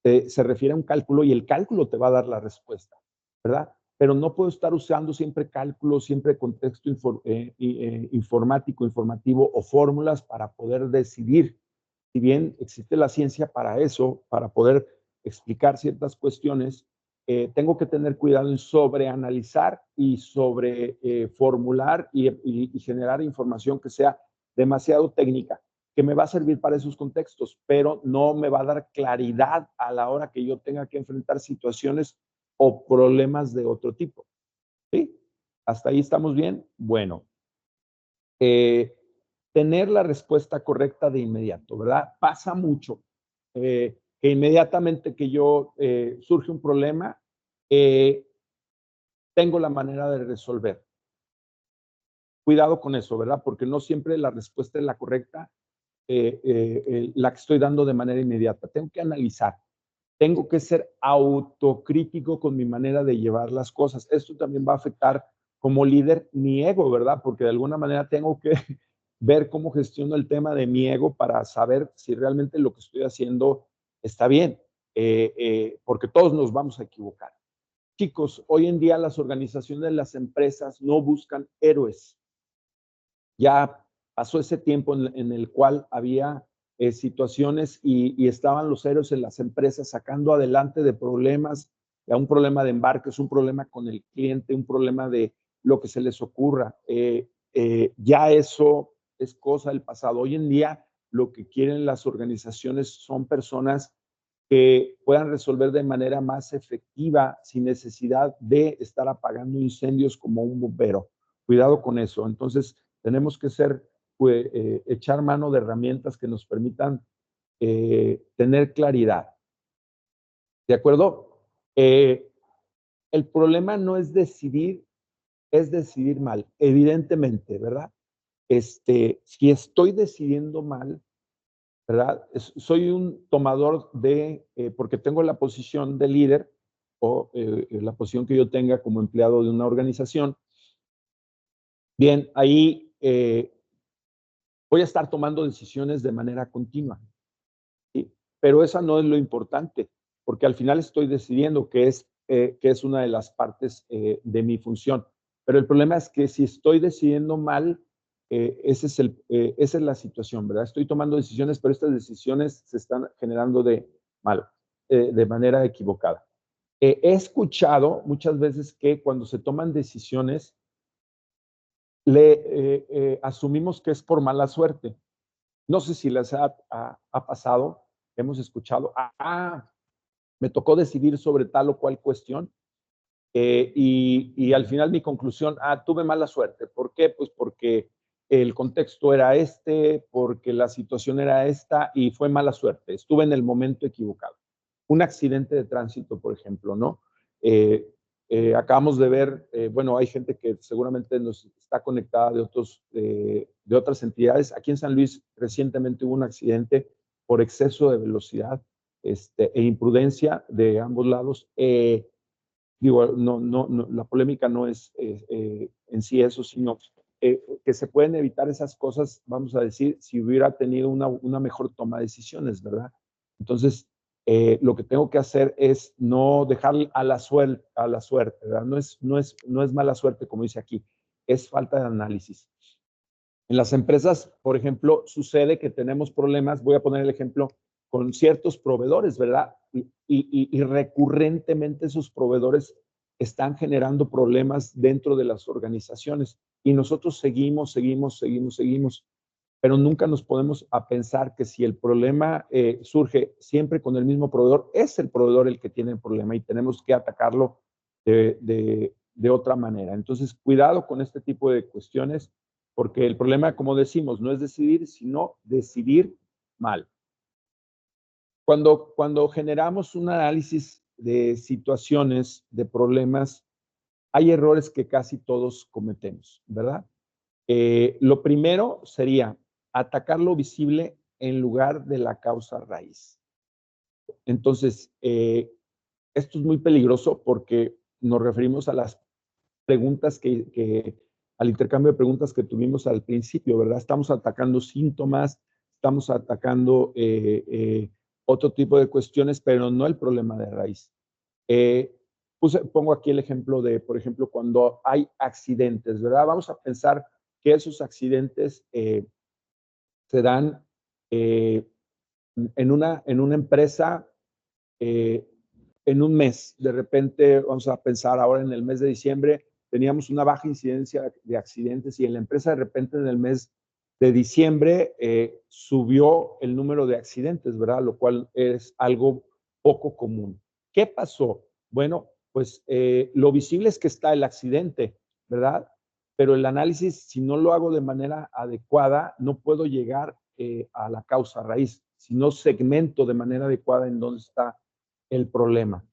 se refiere a un cálculo y el cálculo te va a dar la respuesta, ¿verdad? Pero no puedo estar usando siempre cálculos, siempre contexto informático, informativo o fórmulas para poder decidir. Si bien existe la ciencia para eso, para poder explicar ciertas cuestiones, tengo que tener cuidado en sobreanalizar y sobre formular y generar información que sea demasiado técnica, que me va a servir para esos contextos, pero no me va a dar claridad a la hora que yo tenga que enfrentar situaciones o problemas de otro tipo. ¿Sí? ¿Hasta ahí estamos bien? Bueno, tener la respuesta correcta de inmediato, ¿verdad? Pasa mucho que inmediatamente que yo surge un problema, tengo la manera de resolver. Cuidado con eso, ¿verdad? Porque no siempre la respuesta es la correcta, la que estoy dando de manera inmediata. Tengo que analizar, tengo que ser autocrítico con mi manera de llevar las cosas. Esto también va a afectar como líder mi ego, ¿verdad? Porque de alguna manera tengo que ver cómo gestiono el tema de mi ego para saber si realmente lo que estoy haciendo está bien, porque todos nos vamos a equivocar. Chicos, hoy en día las organizaciones, las empresas no buscan héroes. Ya pasó ese tiempo en el cual había situaciones y estaban los héroes en las empresas sacando adelante de problemas, ya un problema de embarques, un problema con el cliente, un problema de lo que se les ocurra. Ya eso es cosa del pasado. Hoy en día lo que quieren las organizaciones son personas que puedan resolver de manera más efectiva sin necesidad de estar apagando incendios como un bombero. Cuidado con eso. Entonces, tenemos que echar mano de herramientas que nos permitan tener claridad. ¿De acuerdo? El problema no es decidir mal, evidentemente, ¿verdad? Si estoy decidiendo mal, ¿verdad? Soy un tomador porque tengo la posición de líder o la posición que yo tenga como empleado de una organización. Bien, ahí voy a estar tomando decisiones de manera continua, ¿sí? Pero esa no es lo importante, porque al final estoy decidiendo que es una de las partes de mi función. Pero el problema es que si estoy decidiendo mal, esa es la situación, ¿verdad? Estoy tomando decisiones, pero estas decisiones se están generando de manera equivocada. He escuchado muchas veces que cuando se toman decisiones, asumimos que es por mala suerte. No sé si les ha pasado, hemos escuchado, me tocó decidir sobre tal o cual cuestión y al final mi conclusión, tuve mala suerte. ¿Por qué? Pues porque el contexto era porque la situación era esta y fue mala suerte. Estuve en el momento equivocado. Un accidente de tránsito, por ejemplo, ¿no? Acabamos de ver, bueno, hay gente que seguramente nos está conectada de otras entidades. Aquí en San Luis recientemente hubo un accidente por exceso de velocidad e imprudencia de ambos lados. Digo, la polémica no es en sí eso, sino que se pueden evitar esas cosas, vamos a decir, si hubiera tenido una mejor toma de decisiones, ¿verdad? Entonces, lo que tengo que hacer es no dejar a la suerte, ¿verdad? No es mala suerte, como dice aquí, es falta de análisis. En las empresas, por ejemplo, sucede que tenemos problemas, voy a poner el ejemplo, con ciertos proveedores, ¿verdad? Y recurrentemente esos proveedores están generando problemas dentro de las organizaciones y nosotros seguimos, pero nunca nos podemos a pensar que si el problema surge siempre con el mismo proveedor, es el proveedor el que tiene el problema y tenemos que atacarlo de otra manera. Entonces, cuidado con este tipo de cuestiones, porque el problema, como decimos, no es decidir, sino decidir mal. Cuando generamos un análisis de situaciones, de problemas, hay errores que casi todos cometemos, ¿verdad? Lo primero sería atacar lo visible en lugar de la causa raíz. Entonces, esto es muy peligroso porque nos referimos a las preguntas al intercambio de preguntas que tuvimos al principio, ¿verdad? Estamos atacando síntomas, estamos atacando otro tipo de cuestiones, pero no el problema de raíz. Pongo aquí el ejemplo por ejemplo, cuando hay accidentes, ¿verdad? Vamos a pensar que esos accidentes se dan en una empresa en un mes. De repente, vamos a pensar ahora en el mes de diciembre, teníamos una baja incidencia de accidentes y en la empresa de repente en el mes de diciembre subió el número de accidentes, ¿verdad? Lo cual es algo poco común. ¿Qué pasó? Bueno, pues lo visible es que está el accidente, ¿verdad? Pero el análisis, si no lo hago de manera adecuada, no puedo llegar a la causa raíz, si no segmento de manera adecuada en dónde está el problema.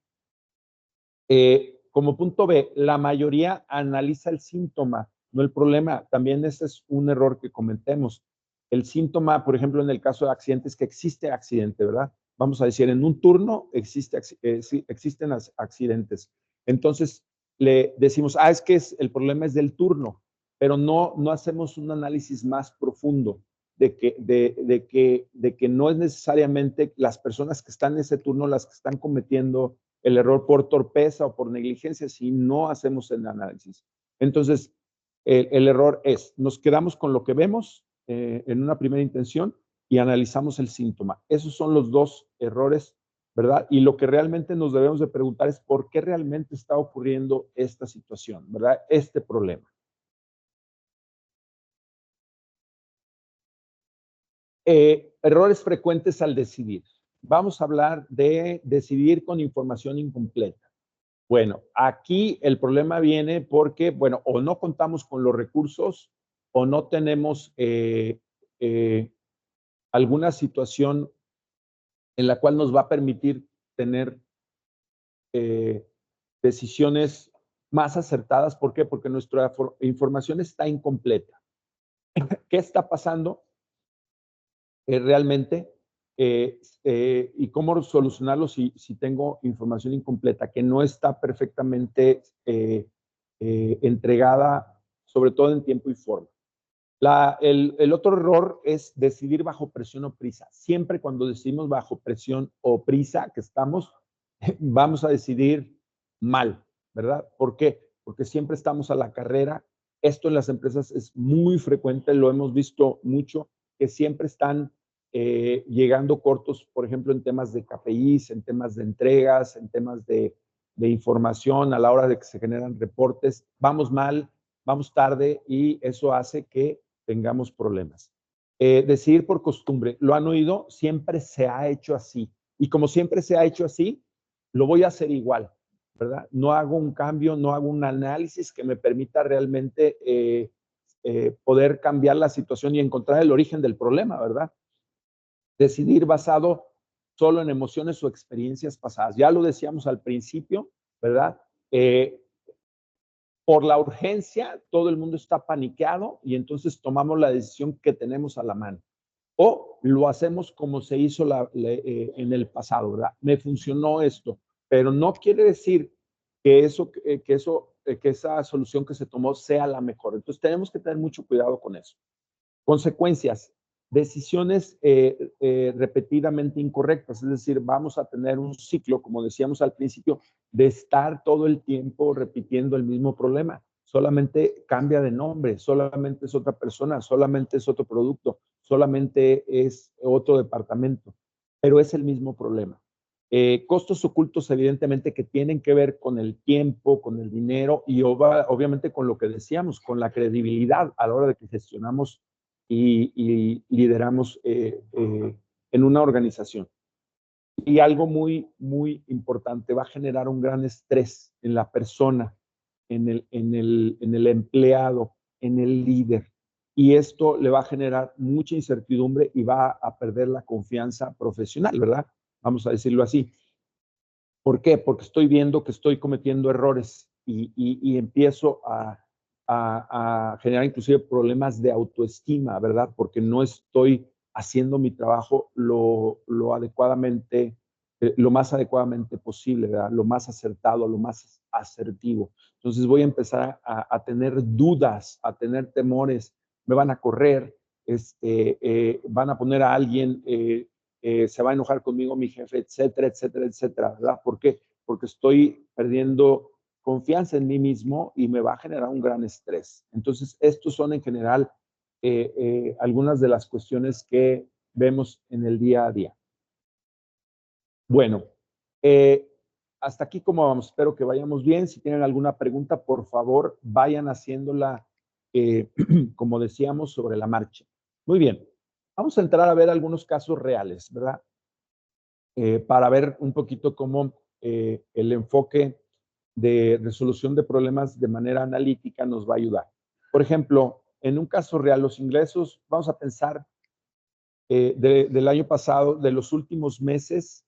Como punto B, la mayoría analiza el síntoma, no el problema. También ese es un error que cometemos. El síntoma, por ejemplo, en el caso de accidentes, que existe accidente, ¿verdad? Vamos a decir, en un turno existen accidentes. Entonces, le decimos, es que el problema es del turno, pero no hacemos un análisis más profundo de que no es necesariamente las personas que están en ese turno las que están cometiendo el error por torpeza o por negligencia si no hacemos el análisis. Entonces, el error es, nos quedamos con lo que vemos en una primera intención y analizamos el síntoma. Esos son los dos errores, ¿verdad? Y lo que realmente nos debemos de preguntar es por qué realmente está ocurriendo esta situación, ¿verdad? Este problema. Errores frecuentes al decidir. Vamos a hablar de decidir con información incompleta. Bueno, aquí el problema viene porque, bueno, o no contamos con los recursos o no tenemos alguna situación en la cual nos va a permitir tener decisiones más acertadas. ¿Por qué? Porque nuestra información está incompleta. ¿Qué está pasando realmente? Y cómo solucionarlo si tengo información incompleta, que no está perfectamente entregada, sobre todo en tiempo y forma. El otro error es decidir bajo presión o prisa. Siempre cuando decidimos bajo presión o prisa que estamos, vamos a decidir mal, ¿verdad? ¿Por qué? Porque siempre estamos a la carrera. Esto en las empresas es muy frecuente, lo hemos visto mucho, que siempre están llegando cortos, por ejemplo, en temas de KPIs, en temas de entregas, en temas de información a la hora de que se generan reportes. Vamos mal, vamos tarde y eso hace que tengamos problemas. Decidir por costumbre, ¿lo han oído? Siempre se ha hecho así. Y como siempre se ha hecho así, lo voy a hacer igual, ¿verdad? No hago un cambio, no hago un análisis que me permita realmente poder cambiar la situación y encontrar el origen del problema, ¿verdad? Decidir basado solo en emociones o experiencias pasadas. Ya lo decíamos al principio, ¿verdad? Por la urgencia, todo el mundo está paniqueado y entonces tomamos la decisión que tenemos a la mano. O lo hacemos como se hizo en el pasado, ¿verdad? Me funcionó esto, pero no quiere decir que esa solución que se tomó sea la mejor. Entonces tenemos que tener mucho cuidado con eso. Consecuencias, decisiones repetidamente incorrectas, es decir, vamos a tener un ciclo, como decíamos al principio, de estar todo el tiempo repitiendo el mismo problema. Solamente cambia de nombre, solamente es otra persona, solamente es otro producto, solamente es otro departamento, pero es el mismo problema. Costos ocultos, evidentemente, que tienen que ver con el tiempo, con el dinero y obviamente con lo que decíamos, con la credibilidad a la hora de que gestionamos y lideramos en una organización. Y algo muy, muy importante, va a generar un gran estrés en la persona, en el empleado, en el líder. Y esto le va a generar mucha incertidumbre y va a perder la confianza profesional, ¿verdad? Vamos a decirlo así. ¿Por qué? Porque estoy viendo que estoy cometiendo errores y empiezo a generar inclusive problemas de autoestima, ¿verdad? Porque no estoy haciendo mi trabajo lo más adecuadamente posible, ¿verdad? Lo más acertado, lo más asertivo. Entonces voy a empezar a tener dudas, a tener temores, me van a correr, van a poner a alguien se va a enojar conmigo mi jefe, etcétera, etcétera, etcétera, ¿verdad? ¿Por qué? Porque estoy perdiendo confianza en mí mismo y me va a generar un gran estrés. Entonces, estos son en general algunas de las cuestiones que vemos en el día a día. Bueno, hasta aquí como vamos. Espero que vayamos bien. Si tienen alguna pregunta, por favor, vayan haciéndola, como decíamos, sobre la marcha. Muy bien. Vamos a entrar a ver algunos casos reales, ¿verdad? Para ver un poquito cómo el enfoque de resolución de problemas de manera analítica nos va a ayudar. Por ejemplo, en un caso real, los ingresos, vamos a pensar del año pasado, de los últimos meses,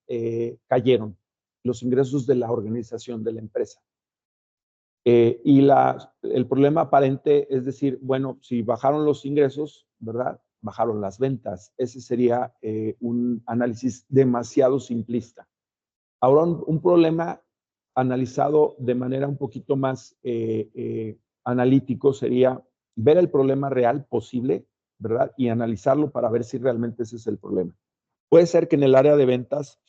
cayeron los ingresos de la organización, de la empresa. Y el problema aparente es decir, bueno, si bajaron los ingresos, ¿verdad? Bajaron las ventas. Ese sería un análisis demasiado simplista. Ahora, un problema analizado de manera un poquito más analítico sería ver el problema real posible, ¿verdad? Y analizarlo para ver si realmente ese es el problema. Puede ser que en el área de ventas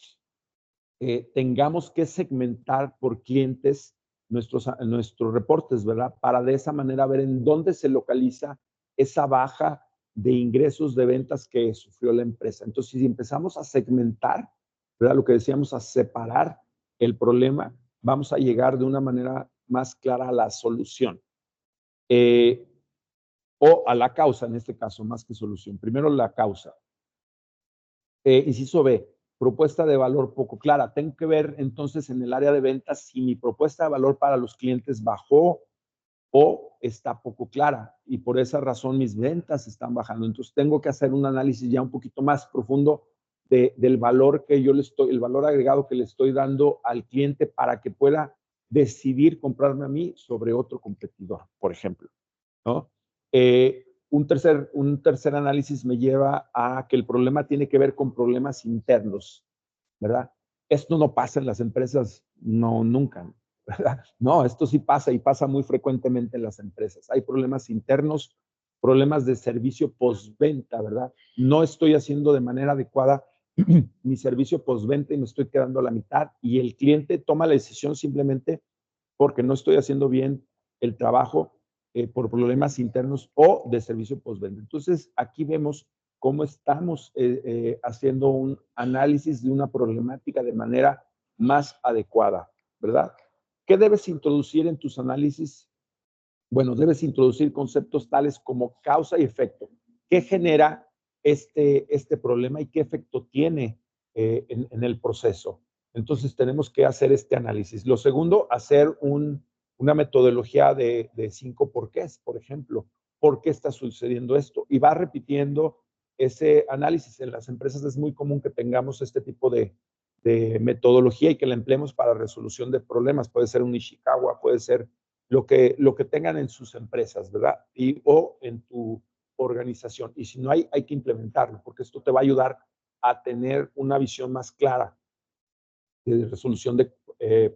tengamos que segmentar por clientes nuestros reportes, ¿verdad? Para de esa manera ver en dónde se localiza esa baja de ingresos de ventas que sufrió la empresa. Entonces, si empezamos a segmentar, ¿verdad? Lo que decíamos, a separar el problema, vamos a llegar de una manera más clara a la solución. O a la causa, en este caso, más que solución. Primero la causa. Inciso B, propuesta de valor poco clara. Tengo que ver entonces en el área de ventas si mi propuesta de valor para los clientes bajó o está poco clara y por esa razón mis ventas están bajando. Entonces tengo que hacer un análisis ya un poquito más profundo del valor que yo le estoy, el valor agregado que le estoy dando al cliente para que pueda decidir comprarme a mí sobre otro competidor, por ejemplo, ¿no? Un tercer análisis me lleva a que el problema tiene que ver con problemas internos, ¿verdad? Esto no pasa en las empresas, no, nunca, ¿verdad? No, esto sí pasa y pasa muy frecuentemente en las empresas. Hay problemas internos, problemas de servicio postventa, ¿verdad? No estoy haciendo de manera adecuada mi servicio postventa y me estoy quedando a la mitad y el cliente toma la decisión simplemente porque no estoy haciendo bien el trabajo por problemas internos o de servicio postventa. Entonces, aquí vemos cómo estamos haciendo un análisis de una problemática de manera más adecuada, ¿verdad? ¿Qué debes introducir en tus análisis? Bueno, debes introducir conceptos tales como causa y efecto. ¿Qué genera este problema y qué efecto tiene en el proceso? Entonces, tenemos que hacer este análisis. Lo segundo, hacer una metodología de 5 porqués, por ejemplo. ¿Por qué está sucediendo esto? Y va repitiendo ese análisis. En las empresas es muy común que tengamos este tipo de metodología y que la empleemos para resolución de problemas. Puede ser un Ishikawa, puede ser lo que tengan en sus empresas, ¿verdad? O en tu organización. Y si no hay, hay que implementarlo, porque esto te va a ayudar a tener una visión más clara de resolución de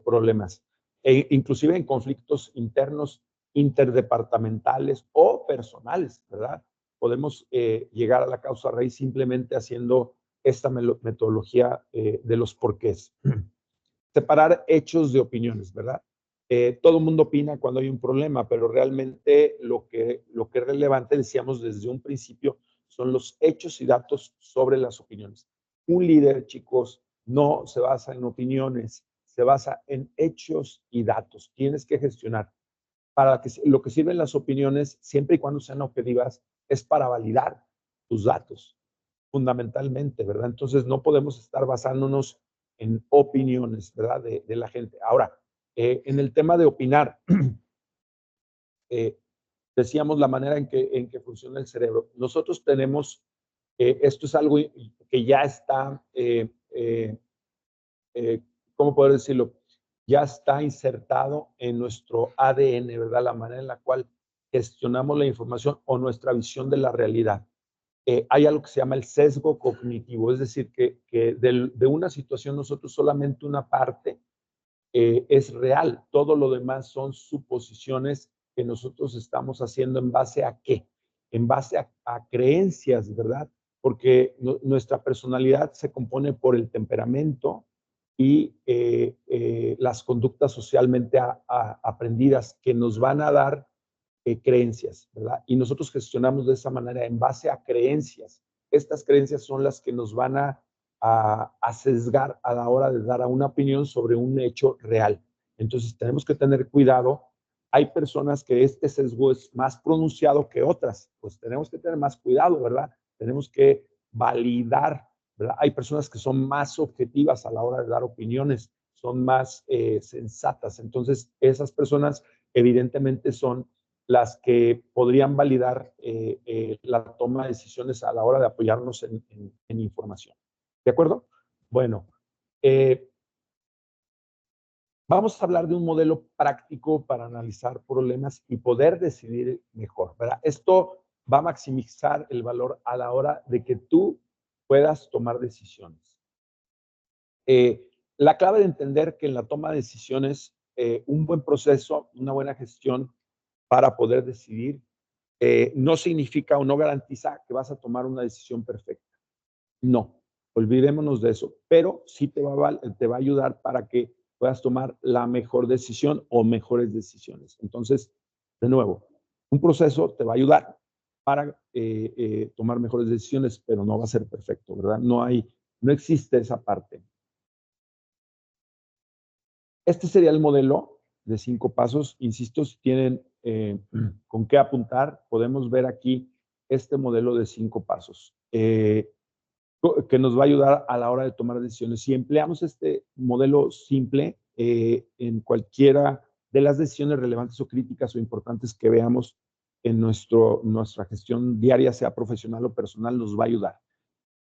problemas, inclusive en conflictos internos, interdepartamentales o personales, ¿verdad? Podemos llegar a la causa raíz simplemente haciendo esta metodología de los porqués. Separar hechos de opiniones, ¿verdad? Todo el mundo opina cuando hay un problema, pero realmente lo que es relevante, decíamos desde un principio, son los hechos y datos sobre las opiniones. Un líder, chicos, no se basa en opiniones, se basa en hechos y datos. Tienes que gestionar. Para que lo que sirven las opiniones, siempre y cuando sean objetivas, es para validar tus datos, fundamentalmente, ¿verdad? Entonces no podemos estar basándonos en opiniones, ¿verdad? De la gente. Ahora, en el tema de opinar, decíamos la manera en que funciona el cerebro. Nosotros tenemos, esto es algo que ya está, ¿cómo poder decirlo? Ya está insertado en nuestro ADN, ¿verdad? La manera en la cual gestionamos la información o nuestra visión de la realidad. Hay algo que se llama el sesgo cognitivo, es decir, que de una situación nosotros solamente una parte es real, todo lo demás son suposiciones que nosotros estamos haciendo en base a qué, en base a creencias, ¿verdad? Porque nuestra personalidad se compone por el temperamento y las conductas socialmente aprendidas que nos van a dar creencias, ¿verdad? Y nosotros gestionamos de esa manera en base a creencias. Estas creencias son las que nos van a sesgar a la hora de dar una opinión sobre un hecho real. Entonces tenemos que tener cuidado. Hay personas que este sesgo es más pronunciado que otras, pues tenemos que tener más cuidado, ¿verdad? Tenemos que validar, ¿verdad? Hay personas que son más objetivas a la hora de dar opiniones son más sensatas. Entonces, esas personas evidentemente son las que podrían validar la toma de decisiones a la hora de apoyarnos en información. ¿De acuerdo? Bueno, vamos a hablar de un modelo práctico para analizar problemas y poder decidir mejor, ¿verdad? Esto va a maximizar el valor a la hora de que tú puedas tomar decisiones. La clave de entender que en la toma de decisiones, un buen proceso, una buena gestión para poder decidir, no significa o no garantiza que vas a tomar una decisión perfecta. No, olvidémonos de eso, pero sí te va a ayudar para que puedas tomar la mejor decisión o mejores decisiones. Entonces, de nuevo, un proceso te va a ayudar para tomar mejores decisiones, pero no va a ser perfecto, ¿verdad? No existe esa parte. Este sería el modelo de 5 pasos. Insisto, si tienen con qué apuntar, podemos ver aquí este modelo de 5 pasos que nos va a ayudar a la hora de tomar decisiones. Si empleamos este modelo simple en cualquiera de las decisiones relevantes o críticas o importantes que veamos en nuestra gestión diaria, sea profesional o personal, nos va a ayudar.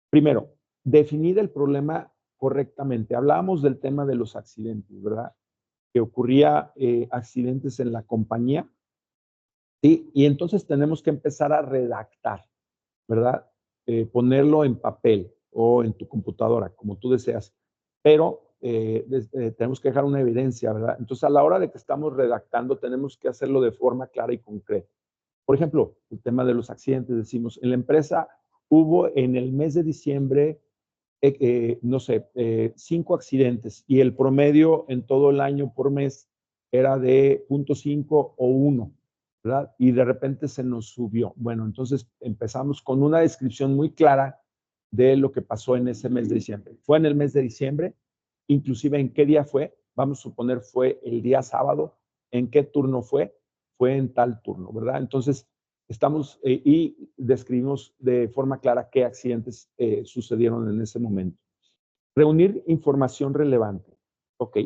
Primero, definir el problema correctamente. Hablábamos del tema de los accidentes, ¿verdad? Que ocurría accidentes en la compañía, ¿sí? Y entonces tenemos que empezar a redactar, ¿verdad? Ponerlo en papel o en tu computadora, como tú deseas. Pero tenemos que dejar una evidencia, ¿verdad? Entonces, a la hora de que estamos redactando, tenemos que hacerlo de forma clara y concreta. Por ejemplo, el tema de los accidentes, decimos, en la empresa hubo en el mes de diciembre, no sé, 5 accidentes y el promedio en todo el año por mes era de 0.5 o 1. ¿Verdad? Y de repente se nos subió. Bueno, entonces empezamos con una descripción muy clara de lo que pasó en ese mes de diciembre. Fue en el mes de diciembre, inclusive en qué día fue, vamos a suponer fue el día sábado, en qué turno fue en tal turno, ¿verdad? Entonces, y describimos de forma clara qué accidentes sucedieron en ese momento. Reunir información relevante. Ok,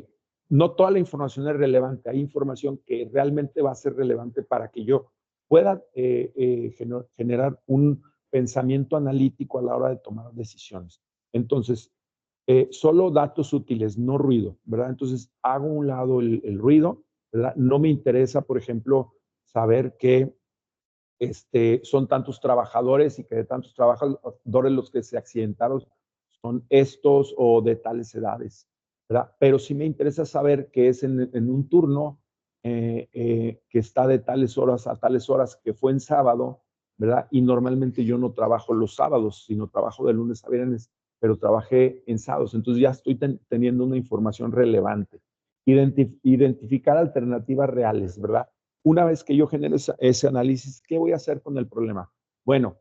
no toda la información es relevante, hay información que realmente va a ser relevante para que yo pueda generar un pensamiento analítico a la hora de tomar decisiones. Entonces, solo datos útiles, no ruido, ¿verdad? Entonces, hago a un lado el ruido, ¿verdad? No me interesa, por ejemplo, saber que son tantos trabajadores y que de tantos trabajadores los que se accidentaron son estos o de tales edades, ¿verdad? Pero sí me interesa saber que es en un turno que está de tales horas a tales horas, que fue en sábado, ¿verdad? Y normalmente yo no trabajo los sábados, sino trabajo de lunes a viernes, pero trabajé en sábados. Entonces ya estoy teniendo una información relevante. Identificar alternativas reales, ¿verdad? Una vez que yo genero ese análisis, ¿qué voy a hacer con el problema? Bueno,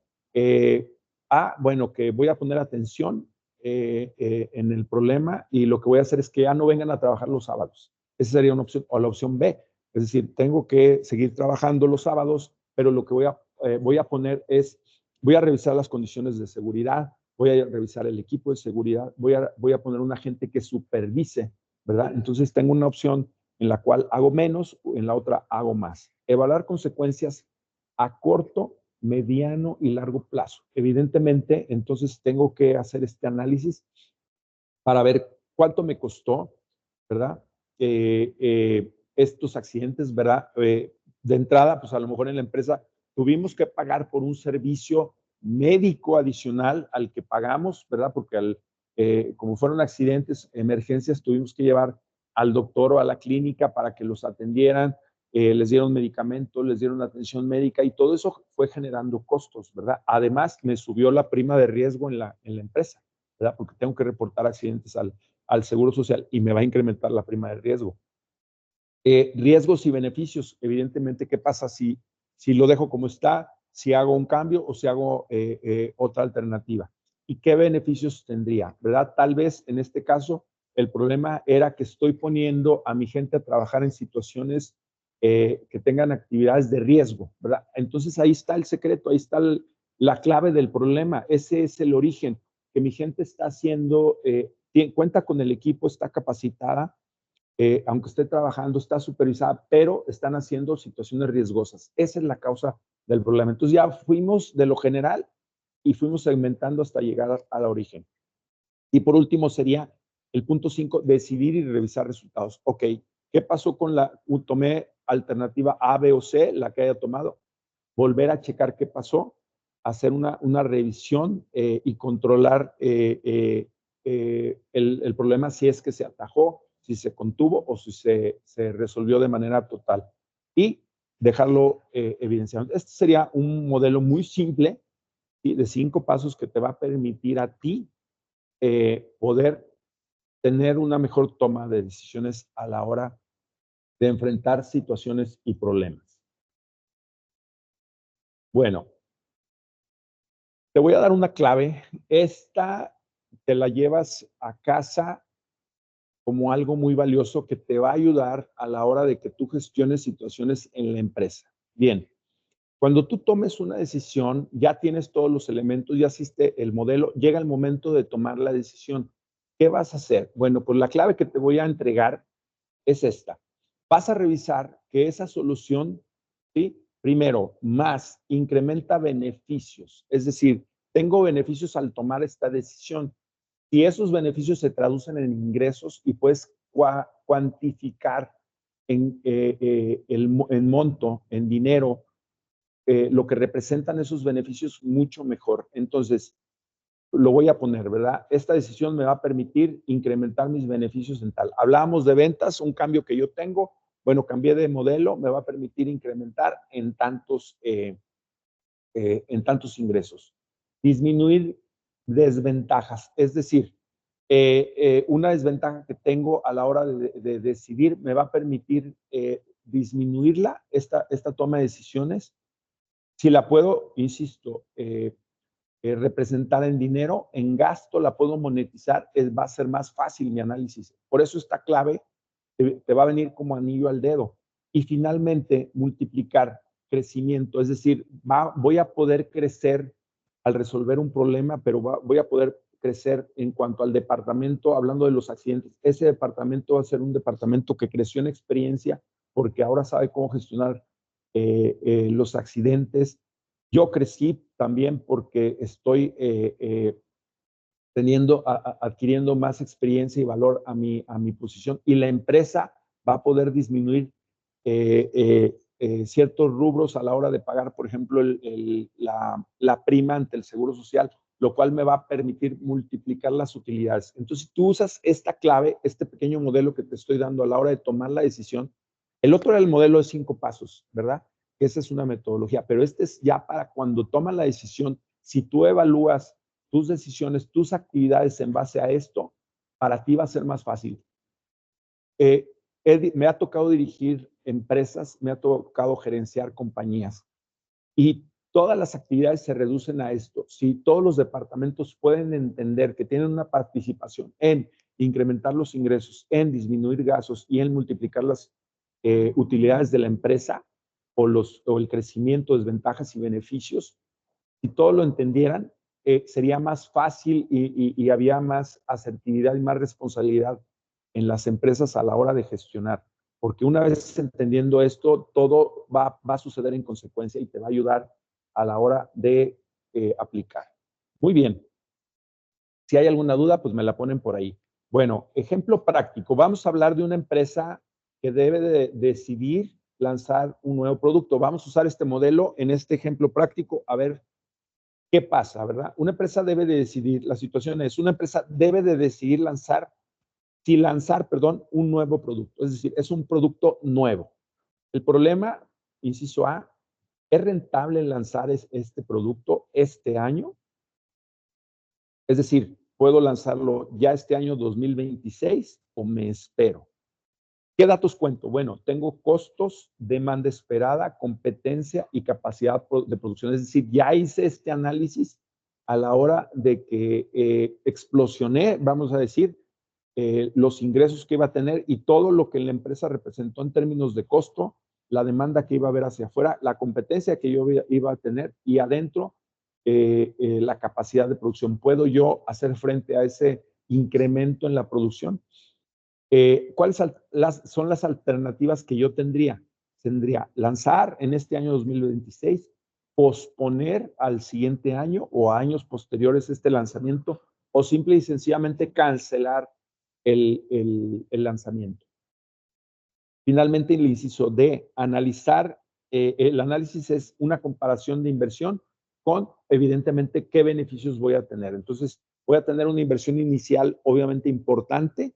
bueno, que voy a poner atención en el problema y lo que voy a hacer es que ya no vengan a trabajar los sábados. Esa sería una opción. O la opción B, es decir, tengo que seguir trabajando los sábados, pero lo que voy a poner es, voy a revisar las condiciones de seguridad, voy a revisar el equipo de seguridad, voy a poner un agente que supervise, ¿verdad? Entonces tengo una opción en la cual hago menos, en la otra hago más. Evaluar consecuencias a corto, mediano y largo plazo. Evidentemente, entonces tengo que hacer este análisis para ver cuánto me costó, ¿verdad? Estos accidentes, ¿verdad? De entrada, pues a lo mejor en la empresa tuvimos que pagar por un servicio médico adicional al que pagamos, ¿verdad? Porque como fueron accidentes, emergencias, tuvimos que llevar al doctor o a la clínica para que los atendieran, les dieron medicamentos, les dieron atención médica y todo eso fue generando costos, ¿verdad? Además, me subió la prima de riesgo en la empresa, ¿verdad? Porque tengo que reportar accidentes al Seguro Social y me va a incrementar la prima de riesgo. Riesgos y beneficios, evidentemente, ¿qué pasa si lo dejo como está, si hago un cambio o si hago otra alternativa? ¿Y qué beneficios tendría? ¿Verdad? Tal vez en este caso el problema era que estoy poniendo a mi gente a trabajar en situaciones que tengan actividades de riesgo, ¿verdad? Entonces ahí está el secreto, ahí está la clave del problema, ese es el origen, que mi gente está haciendo, cuenta con el equipo, está capacitada, aunque esté trabajando, está supervisada, pero están haciendo situaciones riesgosas. Esa es la causa del problema. Entonces ya fuimos de lo general y fuimos segmentando hasta llegar al origen. Y por último sería el punto 5, decidir y revisar resultados. Ok, ¿qué pasó con tomé alternativa A, B o C, la que haya tomado? Volver a checar qué pasó, hacer una revisión y controlar el problema si es que se atajó, si se contuvo o si se resolvió de manera total. Y dejarlo evidenciado. Este sería un modelo muy simple, ¿sí?, de 5 pasos que te va a permitir a ti poder tener una mejor toma de decisiones a la hora de enfrentar situaciones y problemas. Bueno, te voy a dar una clave. Esta te la llevas a casa como algo muy valioso que te va a ayudar a la hora de que tú gestiones situaciones en la empresa. Bien, cuando tú tomes una decisión, ya tienes todos los elementos, ya hiciste el modelo, llega el momento de tomar la decisión. ¿Qué vas a hacer? Bueno, pues la clave que te voy a entregar es esta. Vas a revisar que esa solución, ¿sí?, primero, más incrementa beneficios. Es decir, tengo beneficios al tomar esta decisión. Si esos beneficios se traducen en ingresos y puedes cuantificar en monto, en dinero, lo que representan esos beneficios, mucho mejor. Entonces, lo voy a poner, ¿verdad? Esta decisión me va a permitir incrementar mis beneficios en tal. Hablábamos de ventas, un cambio que yo tengo. Bueno, cambié de modelo, me va a permitir incrementar en tantos ingresos. Disminuir desventajas, es decir, una desventaja que tengo a la hora de decidir me va a permitir disminuirla, esta toma de decisiones. Si la puedo, insisto, representar en dinero, en gasto, la puedo monetizar, va a ser más fácil mi análisis. Por eso esta clave te va a venir como anillo al dedo. Y finalmente, multiplicar crecimiento, es decir, voy a poder crecer al resolver un problema, pero voy a poder crecer en cuanto al departamento, hablando de los accidentes. Ese departamento va a ser un departamento que creció en experiencia porque ahora sabe cómo gestionar los accidentes. Yo crecí también porque estoy adquiriendo más experiencia y valor a mi posición, y la empresa va a poder disminuir ciertos rubros a la hora de pagar, por ejemplo, la prima ante el Seguro Social, lo cual me va a permitir multiplicar las utilidades. Entonces, si tú usas esta clave, este pequeño modelo que te estoy dando a la hora de tomar la decisión. El otro era el modelo de 5 pasos, ¿verdad? Esa es una metodología, pero este es ya para cuando tomas la decisión. Si tú evalúas tus decisiones, tus actividades en base a esto, para ti va a ser más fácil. Me ha tocado dirigir empresas, me ha tocado gerenciar compañías y todas las actividades se reducen a esto. Si todos los departamentos pueden entender que tienen una participación en incrementar los ingresos, en disminuir gastos y en multiplicar las utilidades de la empresa o el crecimiento, desventajas y beneficios, si todos lo entendieran, sería más fácil y había más asertividad y más responsabilidad en las empresas a la hora de gestionar. Porque una vez entendiendo esto, todo va a suceder en consecuencia y te va a ayudar a la hora de aplicar. Muy bien. Si hay alguna duda, pues me la ponen por ahí. Bueno, ejemplo práctico. Vamos a hablar de una empresa que debe de decidir lanzar un nuevo producto. Vamos a usar este modelo en este ejemplo práctico. A ver qué pasa, ¿verdad? Una empresa debe de decidir, la situación es, una empresa debe de decidir lanzar un nuevo producto. Es decir, es un producto nuevo. El problema, inciso A, ¿es rentable lanzar este producto este año? Es decir, ¿puedo lanzarlo ya este año 2026 o me espero? ¿Qué datos cuento? Bueno, tengo costos, demanda esperada, competencia y capacidad de producción. Es decir, ya hice este análisis a la hora de que explosioné, vamos a decir, los ingresos que iba a tener y todo lo que la empresa representó en términos de costo, la demanda que iba a haber hacia afuera, la competencia que yo iba a tener y adentro la capacidad de producción. ¿Puedo yo hacer frente a ese incremento en la producción? ¿Cuáles son las alternativas que yo tendría? Tendría lanzar en este año 2026, posponer al siguiente año o a años posteriores este lanzamiento, o simple y sencillamente cancelar el lanzamiento. Finalmente, el inciso D, analizar. El análisis es una comparación de inversión con, evidentemente, qué beneficios voy a tener. Entonces, voy a tener una inversión inicial, obviamente, importante,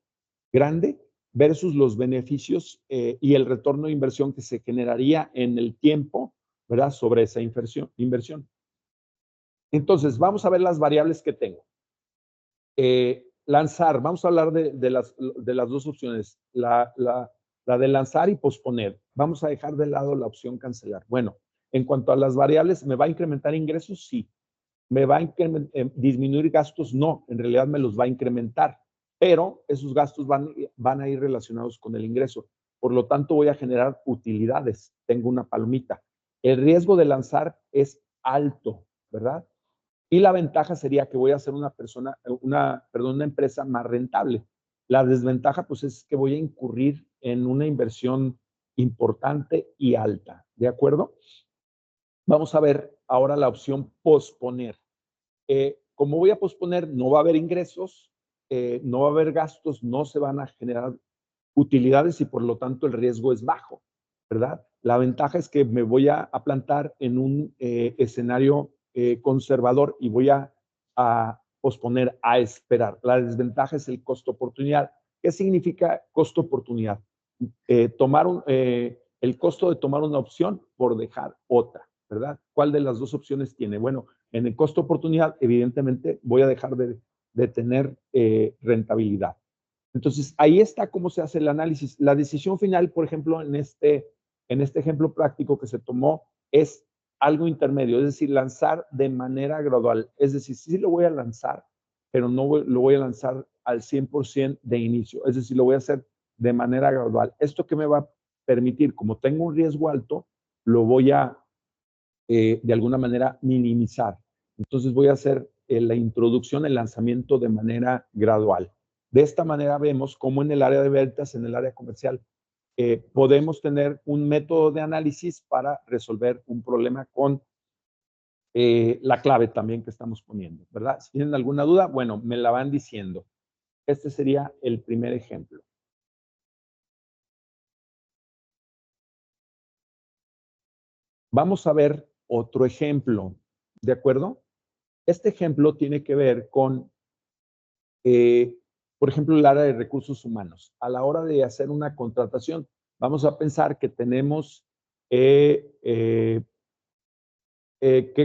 grande, versus los beneficios y el retorno de inversión que se generaría en el tiempo, ¿verdad? Sobre esa inversión. Entonces, vamos a ver las variables que tengo. Lanzar, vamos a hablar de las dos opciones. La de lanzar y posponer. Vamos a dejar de lado la opción cancelar. Bueno, en cuanto a las variables, ¿me va a incrementar ingresos? Sí. ¿Me va a disminuir gastos? No, en realidad me los va a incrementar, pero esos gastos van a ir relacionados con el ingreso. Por lo tanto, voy a generar utilidades. Tengo una palomita. El riesgo de lanzar es alto, ¿verdad? Y la ventaja sería que voy a ser una empresa más rentable. La desventaja, pues, es que voy a incurrir en una inversión importante y alta. ¿De acuerdo? Vamos a ver ahora la opción posponer. Como voy a posponer, no va a haber ingresos, no va a haber gastos, no se van a generar utilidades y por lo tanto el riesgo es bajo, ¿verdad? La ventaja es que me voy a plantar en un escenario conservador y voy a posponer, a esperar. La desventaja es el costo oportunidad. ¿Qué significa costo oportunidad? El costo de tomar una opción por dejar otra, ¿verdad? ¿Cuál de las dos opciones tiene? Bueno, en el costo oportunidad, evidentemente, voy a dejar de tener rentabilidad. Entonces, ahí está cómo se hace el análisis. La decisión final, por ejemplo, en este ejemplo práctico que se tomó, es algo intermedio, es decir, lanzar de manera gradual. Es decir, sí lo voy a lanzar, pero no lo voy a lanzar al 100% de inicio. Es decir, lo voy a hacer de manera gradual. ¿Esto qué me va a permitir? Como tengo un riesgo alto, lo voy a, de alguna manera, minimizar. Entonces, voy a hacer la introducción, el lanzamiento de manera gradual. De esta manera vemos cómo en el área de ventas, en el área comercial, podemos tener un método de análisis para resolver un problema con la clave también que estamos poniendo, ¿verdad? Si tienen alguna duda, bueno, me la van diciendo. Este sería el primer ejemplo. Vamos a ver otro ejemplo, ¿de acuerdo? Este ejemplo tiene que ver con, por ejemplo, el área de recursos humanos. A la hora de hacer una contratación, vamos a pensar que tenemos que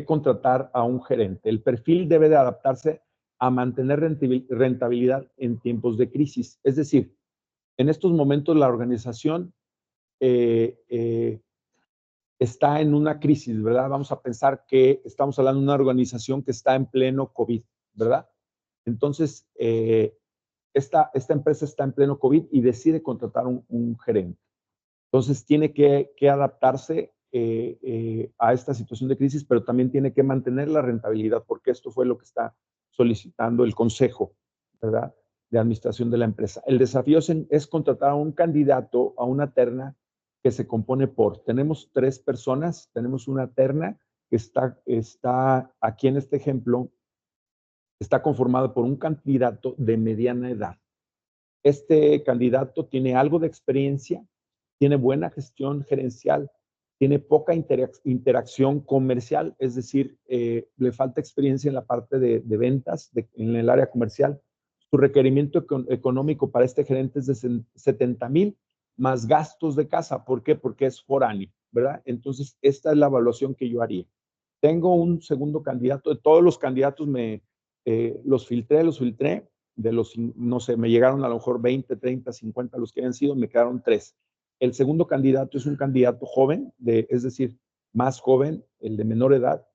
contratar a un gerente. El perfil debe de adaptarse a mantener rentabilidad en tiempos de crisis. Es decir, en estos momentos la organización está en una crisis, ¿verdad? Vamos a pensar que estamos hablando de una organización que está en pleno COVID, ¿verdad? Entonces, esta empresa está en pleno COVID y decide contratar un gerente. Entonces, tiene que adaptarse a esta situación de crisis, pero también tiene que mantener la rentabilidad, porque esto fue lo que está solicitando el consejo, ¿verdad?, de administración de la empresa. El desafío es contratar a un candidato, a una terna que se compone tenemos 3 personas, tenemos una terna que está aquí en este ejemplo, está conformada por un candidato de mediana edad. Este candidato tiene algo de experiencia, tiene buena gestión gerencial, tiene poca interacción comercial, es decir, le falta experiencia en la parte de ventas, en el área comercial. Su requerimiento económico para este gerente es de 70,000 más gastos de casa. ¿Por qué? Porque es foráneo, ¿verdad? Entonces, esta es la evaluación que yo haría. Tengo un segundo candidato, de todos los candidatos los filtré, de los, no sé, me llegaron a lo mejor 20, 30, 50, los que hayan sido, me quedaron 3. El segundo candidato es un candidato joven, es decir, más joven, el de menor edad,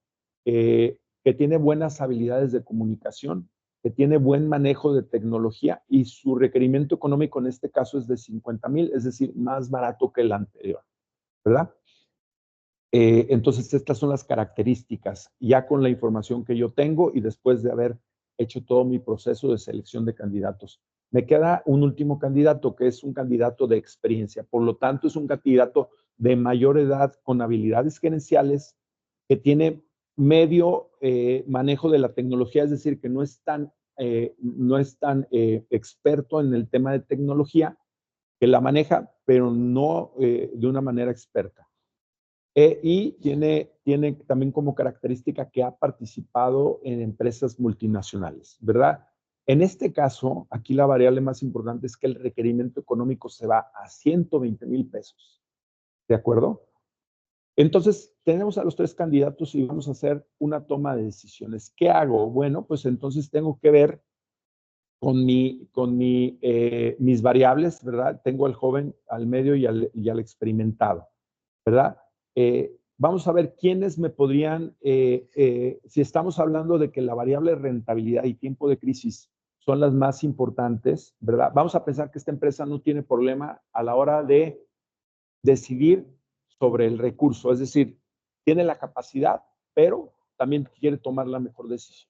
que tiene buenas habilidades de comunicación, que tiene buen manejo de tecnología y su requerimiento económico en este caso es de 50,000, es decir, más barato que el anterior, ¿verdad? Entonces, estas son las características, ya con la información que yo tengo y después de haber hecho todo mi proceso de selección de candidatos. Me queda un último candidato, que es un candidato de experiencia. Por lo tanto, es un candidato de mayor edad con habilidades gerenciales, que tiene medio manejo de la tecnología, es decir, que no es tan experto en el tema de tecnología, que la maneja, pero no de una manera experta. Y tiene también como característica que ha participado en empresas multinacionales, ¿verdad? En este caso, aquí la variable más importante es que el requerimiento económico se va a 120,000 pesos, ¿de acuerdo? Entonces, tenemos a los 3 candidatos y vamos a hacer una toma de decisiones. ¿Qué hago? Bueno, pues entonces tengo que ver mis variables, ¿verdad? Tengo al joven, al medio y al experimentado, ¿verdad? Vamos a ver quiénes me podrían, si estamos hablando de que la variable rentabilidad y tiempo de crisis son las más importantes, ¿verdad? Vamos a pensar que esta empresa no tiene problema a la hora de decidir sobre el recurso, es decir, tiene la capacidad, pero también quiere tomar la mejor decisión.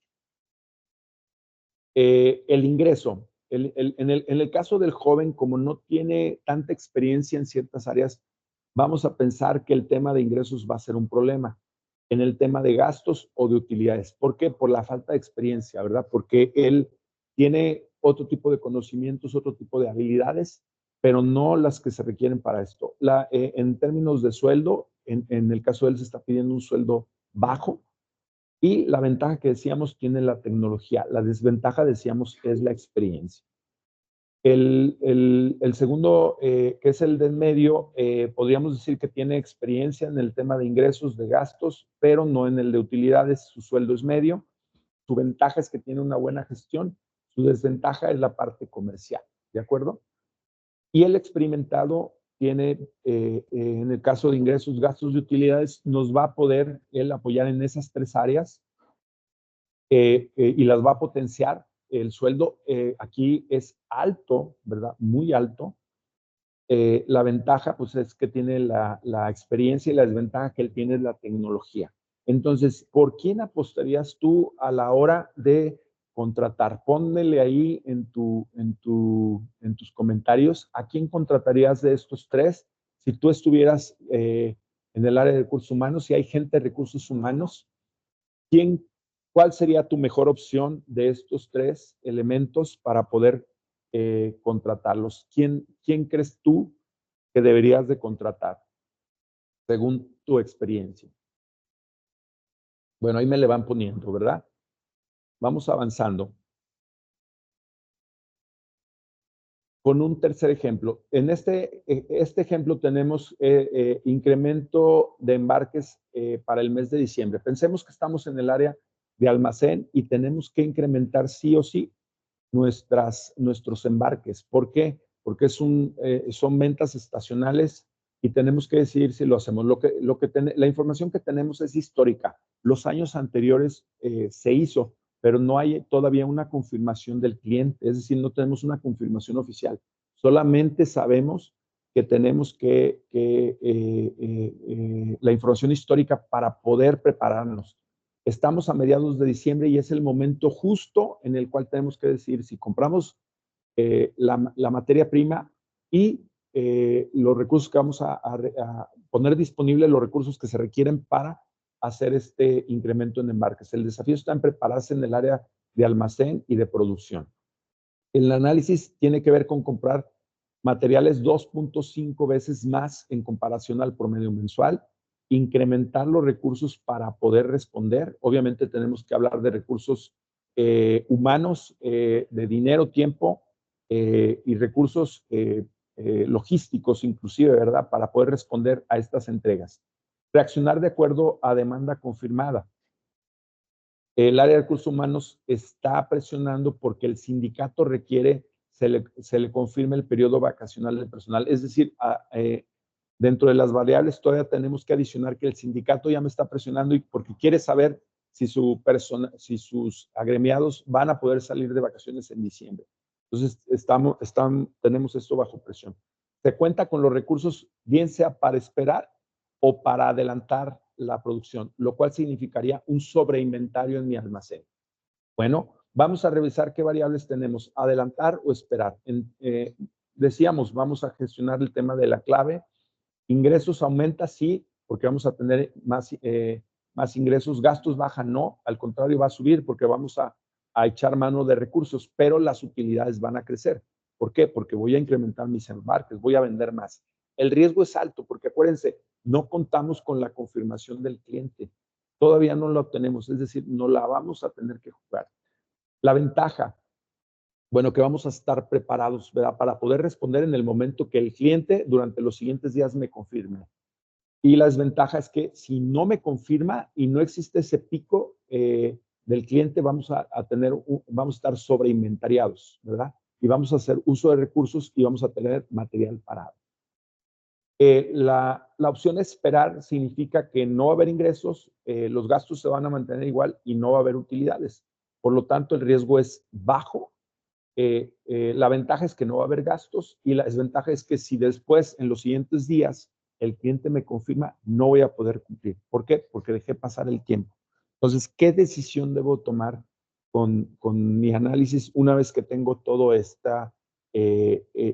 El ingreso. En el caso del joven, como no tiene tanta experiencia en ciertas áreas, vamos a pensar que el tema de ingresos va a ser un problema. En el tema de gastos o de utilidades. ¿Por qué? Por la falta de experiencia, ¿verdad? Porque él tiene otro tipo de conocimientos, otro tipo de habilidades, pero no las que se requieren para esto. En términos de sueldo, en el caso de él se está pidiendo un sueldo bajo, y la ventaja que decíamos tiene la tecnología. La desventaja, decíamos, es la experiencia. El segundo, que es el del medio, podríamos decir que tiene experiencia en el tema de ingresos, de gastos, pero no en el de utilidades. Su sueldo es medio. Su ventaja es que tiene una buena gestión. Su desventaja es la parte comercial. ¿De acuerdo? Y el experimentado tiene, en el caso de ingresos, gastos y utilidades, nos va a poder él apoyar en esas 3 áreas y las va a potenciar. El sueldo aquí es alto, ¿verdad? Muy alto. La ventaja, pues, es que tiene la experiencia, y la desventaja que él tiene es la tecnología. Entonces, ¿por quién apostarías tú a la hora de contratar? Pónmele ahí en tus comentarios a quién contratarías de estos 3 si tú estuvieras en el área de recursos humanos, si hay gente de recursos humanos. ¿Cuál sería tu mejor opción de estos 3 elementos para poder contratarlos? ¿Quién crees tú que deberías de contratar según tu experiencia? Bueno, ahí me le van poniendo, ¿verdad? Vamos avanzando. Con un tercer ejemplo. En este ejemplo tenemos incremento de embarques para el mes de diciembre. Pensemos que estamos en el área de almacén y tenemos que incrementar sí o sí nuestros embarques. ¿Por qué? Porque son ventas estacionales y tenemos que decidir si lo hacemos. La información que tenemos es histórica. Los años anteriores se hizo, pero no hay todavía una confirmación del cliente, es decir, no tenemos una confirmación oficial. Solamente sabemos que tenemos la información histórica para poder prepararnos. Estamos a mediados de diciembre y es el momento justo en el cual tenemos que decidir si compramos la materia prima y los recursos que vamos a poner disponibles, los recursos que se requieren para hacer este incremento en embarques. El desafío está en prepararse en el área de almacén y de producción. El análisis tiene que ver con comprar materiales 2.5 veces más en comparación al promedio mensual, incrementar los recursos para poder responder. Obviamente tenemos que hablar de recursos humanos, de dinero, tiempo y recursos logísticos inclusive, ¿verdad? Para poder responder a estas entregas. Reaccionar de acuerdo a demanda confirmada. El área de recursos humanos está presionando porque el sindicato requiere se le confirme el periodo vacacional del personal. Es decir, dentro de las variables todavía tenemos que adicionar que el sindicato ya me está presionando y porque quiere saber si sus agremiados van a poder salir de vacaciones en diciembre. Entonces, tenemos esto bajo presión. Se cuenta con los recursos, bien sea para esperar o para adelantar la producción, lo cual significaría un sobreinventario en mi almacén. Bueno, Vamos a revisar qué variables tenemos, adelantar o esperar. Decíamos, vamos a gestionar el tema de la clave. Ingresos aumenta, sí, porque vamos a tener más ingresos. Gastos bajan, no. Al contrario, va a subir porque vamos a echar mano de recursos, pero las utilidades van a crecer. ¿Por qué? Porque voy a incrementar mis embarques, voy a vender más. El riesgo es alto porque acuérdense, no contamos con la confirmación del cliente. Todavía no lo tenemos, es decir, no la vamos a tener que jugar. La ventaja, bueno, que vamos a estar preparados, ¿verdad? Para poder responder en el momento que el cliente durante los siguientes días me confirme. Y la desventaja es que si no me confirma y no existe ese pico del cliente, vamos a estar sobreinventariados, ¿verdad? Y vamos a hacer uso de recursos y vamos a tener material parado. La opción de esperar significa que no va a haber ingresos, los gastos se van a mantener igual y no va a haber utilidades. Por lo tanto, el riesgo es bajo. La ventaja es que no va a haber gastos y la desventaja es que si después, en los siguientes días, el cliente me confirma, no voy a poder cumplir. ¿Por qué? Porque dejé pasar el tiempo. Entonces, ¿qué decisión debo tomar con mi análisis una vez que tengo toda esta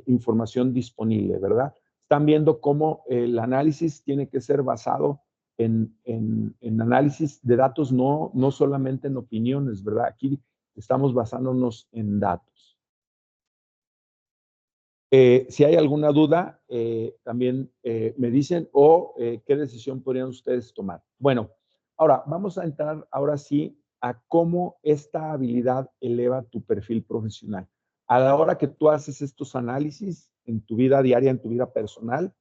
información disponible, verdad? Están viendo cómo el análisis tiene que ser basado en análisis de datos, no solamente en opiniones, ¿verdad? Aquí estamos basándonos en datos. Si hay alguna duda, también me dicen o qué decisión podrían ustedes tomar. Bueno, ahora vamos a entrar ahora sí a cómo esta habilidad eleva tu perfil profesional. A la hora que tú haces estos análisis en tu vida diaria, en tu vida personal,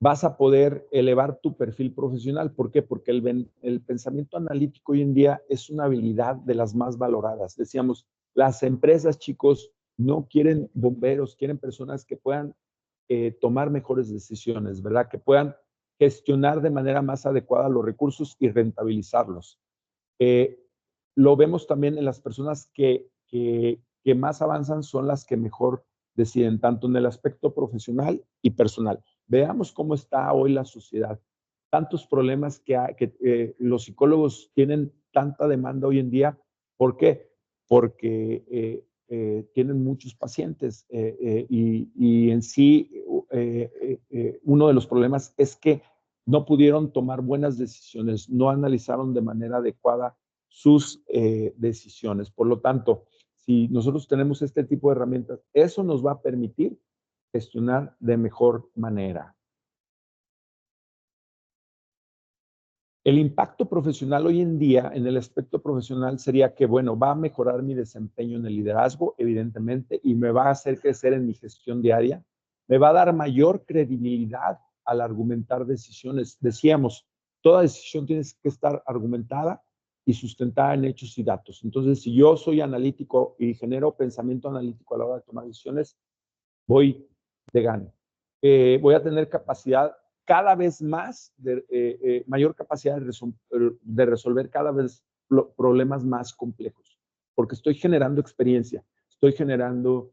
vas a poder elevar tu perfil profesional. ¿Por qué? Porque el pensamiento analítico hoy en día es una habilidad de las más valoradas. Decíamos, las empresas, chicos, no quieren bomberos, quieren personas que puedan tomar mejores decisiones, ¿verdad? Que puedan gestionar de manera más adecuada los recursos y rentabilizarlos. Lo vemos también en las personas que más avanzan, son las que mejor deciden, tanto en el aspecto profesional y personal. Veamos cómo está hoy la sociedad. Tantos problemas que los psicólogos tienen tanta demanda hoy en día. ¿Por qué? Porque tienen muchos pacientes y en sí uno de los problemas es que no pudieron tomar buenas decisiones, no analizaron de manera adecuada sus decisiones. Por lo tanto, si nosotros tenemos este tipo de herramientas, eso nos va a permitir gestionar de mejor manera. El impacto profesional hoy en día, en el aspecto profesional, sería que, bueno, va a mejorar mi desempeño en el liderazgo, evidentemente, y me va a hacer crecer en mi gestión diaria. Me va a dar mayor credibilidad al argumentar decisiones. Decíamos, toda decisión tiene que estar argumentada y sustentada en hechos y datos. Entonces, si yo soy analítico y genero pensamiento analítico a la hora de tomar decisiones, voy de gane. Voy a tener capacidad cada vez más, mayor capacidad de resolver cada vez problemas más complejos, porque estoy generando experiencia, estoy generando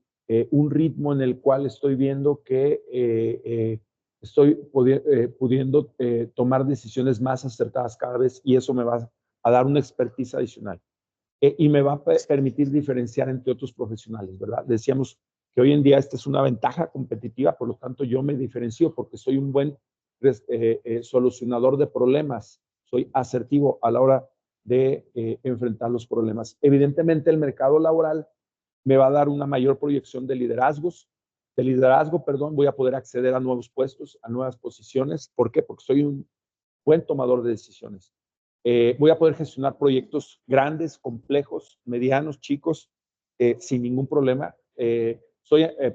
un ritmo en el cual estoy viendo que estoy pudiendo tomar decisiones más acertadas cada vez y eso me va a dar una expertise adicional. Y me va a permitir diferenciar entre otros profesionales, ¿verdad? Decíamos que hoy en día esta es una ventaja competitiva, por lo tanto yo me diferencio porque soy un buen solucionador de problemas, soy asertivo a la hora de enfrentar los problemas. Evidentemente el mercado laboral me va a dar una mayor proyección de liderazgo, voy a poder acceder a nuevos puestos, a nuevas posiciones. ¿Por qué? Porque soy un buen tomador de decisiones. Voy a poder gestionar proyectos grandes, complejos, medianos, chicos, sin ningún problema.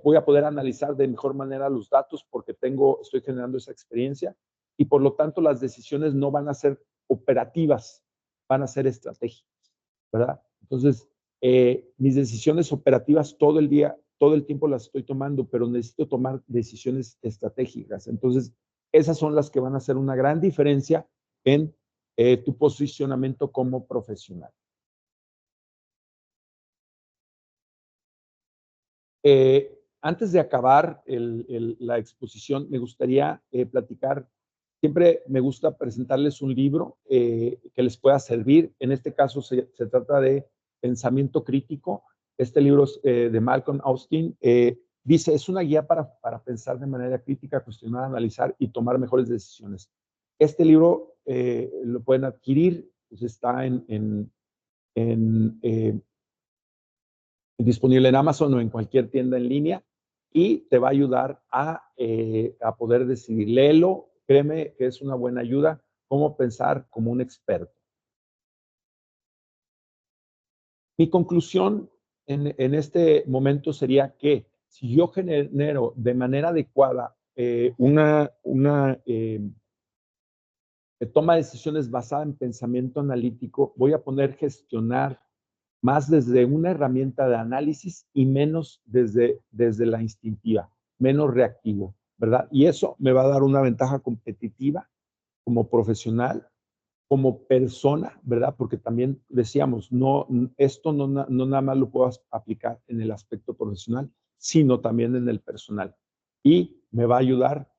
Voy a poder analizar de mejor manera los datos porque estoy generando esa experiencia y por lo tanto las decisiones no van a ser operativas, van a ser estratégicas, ¿verdad? Entonces, mis decisiones operativas todo el día, todo el tiempo las estoy tomando, pero necesito tomar decisiones estratégicas. Entonces, esas son las que van a hacer una gran diferencia en tu posicionamiento como profesional. Antes de acabar la exposición, me gustaría platicar, siempre me gusta presentarles un libro que les pueda servir. En este caso se trata de pensamiento crítico. Este libro es de Malcolm Austin. Dice, es una guía para pensar de manera crítica, cuestionar, analizar y tomar mejores decisiones. Este libro lo pueden adquirir, pues está disponible en Amazon o en cualquier tienda en línea y te va a ayudar a poder decidir. Léelo, créeme que es una buena ayuda, cómo pensar como un experto. Mi conclusión en este momento sería que si yo genero de manera adecuada una toma de decisiones basada en pensamiento analítico, voy a poder gestionar más desde una herramienta de análisis y menos desde la instintiva, menos reactivo, ¿verdad? Y eso me va a dar una ventaja competitiva como profesional, como persona, ¿verdad? Porque también decíamos, esto no nada más lo puedo aplicar en el aspecto profesional, sino también en el personal. Y me va a ayudar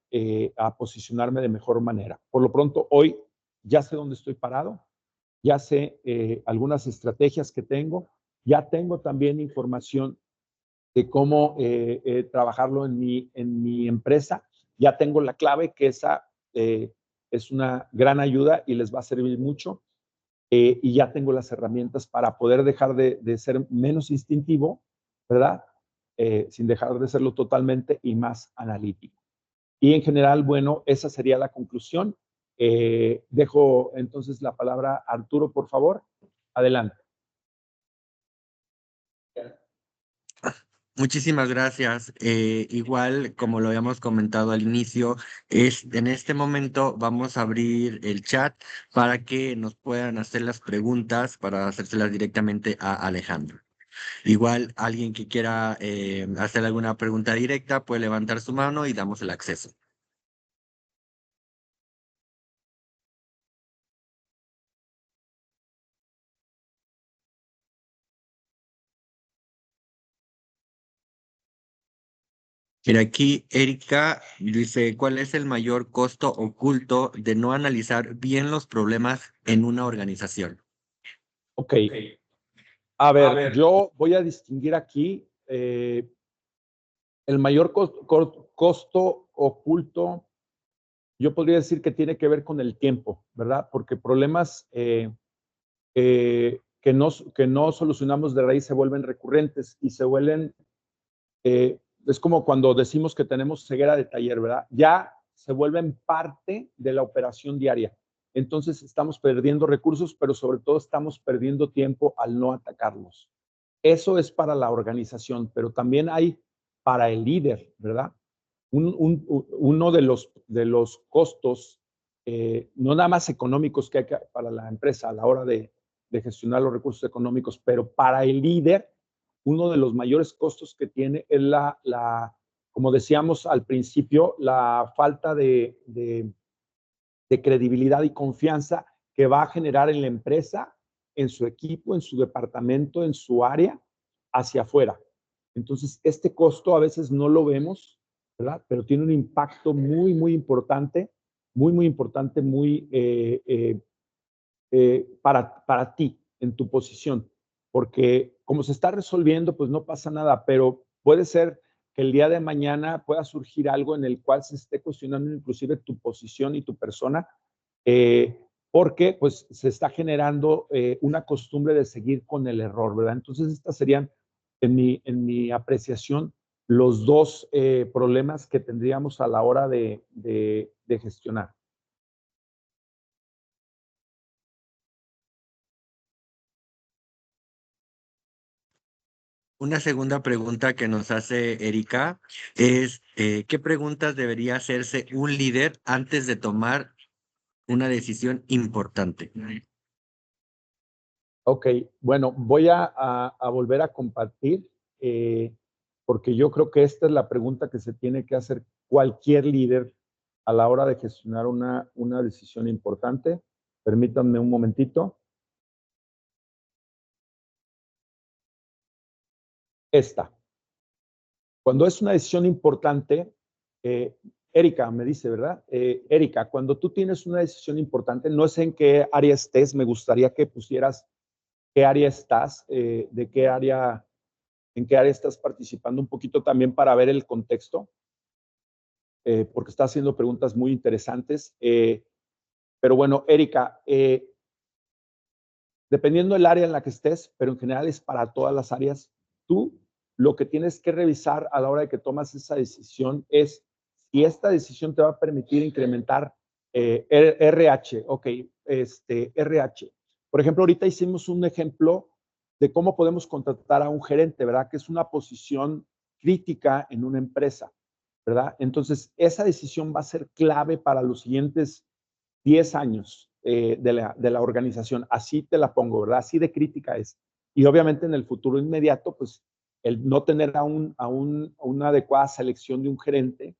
a posicionarme de mejor manera. Por lo pronto, hoy ya sé dónde estoy parado, ya sé algunas estrategias que tengo, ya tengo también información de cómo trabajarlo en mi empresa, ya tengo la clave, que esa es una gran ayuda y les va a servir mucho, y ya tengo las herramientas para poder dejar de ser menos instintivo, ¿verdad? Sin dejar de serlo totalmente y más analítico. Y en general, bueno, esa sería la conclusión. Dejo entonces la palabra a Arturo, por favor. Adelante. Muchísimas gracias. Igual, como lo habíamos comentado al inicio, en este momento vamos a abrir el chat para que nos puedan hacer las preguntas, para hacérselas directamente a Alejandro. Igual, alguien que quiera hacer alguna pregunta directa puede levantar su mano y damos el acceso. Mira, aquí Erika dice, ¿cuál es el mayor costo oculto de no analizar bien los problemas en una organización? Ok. A ver, yo voy a distinguir aquí el mayor costo oculto. Yo podría decir que tiene que ver con el tiempo, ¿verdad? Porque problemas que no solucionamos de raíz se vuelven recurrentes y se vuelven, es como cuando decimos que tenemos ceguera de taller, ¿verdad? Ya se vuelven parte de la operación diaria. Entonces estamos perdiendo recursos, pero sobre todo estamos perdiendo tiempo al no atacarlos. Eso es para la organización, pero también hay para el líder, ¿verdad? Uno de los costos, no nada más económicos que hay para la empresa a la hora de gestionar los recursos económicos, pero para el líder, uno de los mayores costos que tiene es como decíamos al principio, la falta de credibilidad y confianza que va a generar en la empresa, en su equipo, en su departamento, en su área, hacia afuera. Entonces, este costo a veces no lo vemos, ¿verdad? Pero tiene un impacto muy, muy importante, para ti, en tu posición. Porque como se está resolviendo, pues no pasa nada, pero puede ser que el día de mañana pueda surgir algo en el cual se esté cuestionando inclusive tu posición y tu persona, porque pues se está generando una costumbre de seguir con el error, ¿verdad? Entonces, estas serían, en mi apreciación, los dos problemas que tendríamos a la hora de gestionar. Una segunda pregunta que nos hace Erika es, ¿qué preguntas debería hacerse un líder antes de tomar una decisión importante? Ok, bueno, voy a volver a compartir, porque yo creo que esta es la pregunta que se tiene que hacer cualquier líder a la hora de gestionar una decisión importante. Permítanme un momentito. Esta. Cuando es una decisión importante, Erika me dice, ¿verdad? Erika, cuando tú tienes una decisión importante, no sé en qué área estés, me gustaría que pusieras qué área estás, en qué área estás participando, un poquito también para ver el contexto, porque estás haciendo preguntas muy interesantes. Pero bueno, Erika, dependiendo del área en la que estés, pero en general es para todas las áreas, tú lo que tienes que revisar a la hora de que tomas esa decisión es si esta decisión te va a permitir incrementar RH, ok, RH. Por ejemplo, ahorita hicimos un ejemplo de cómo podemos contratar a un gerente, ¿verdad? Que es una posición crítica en una empresa, ¿verdad? Entonces, esa decisión va a ser clave para los siguientes 10 años de la organización. Así te la pongo, ¿verdad? Así de crítica es. Y obviamente en el futuro inmediato, pues el no tener a una adecuada selección de un gerente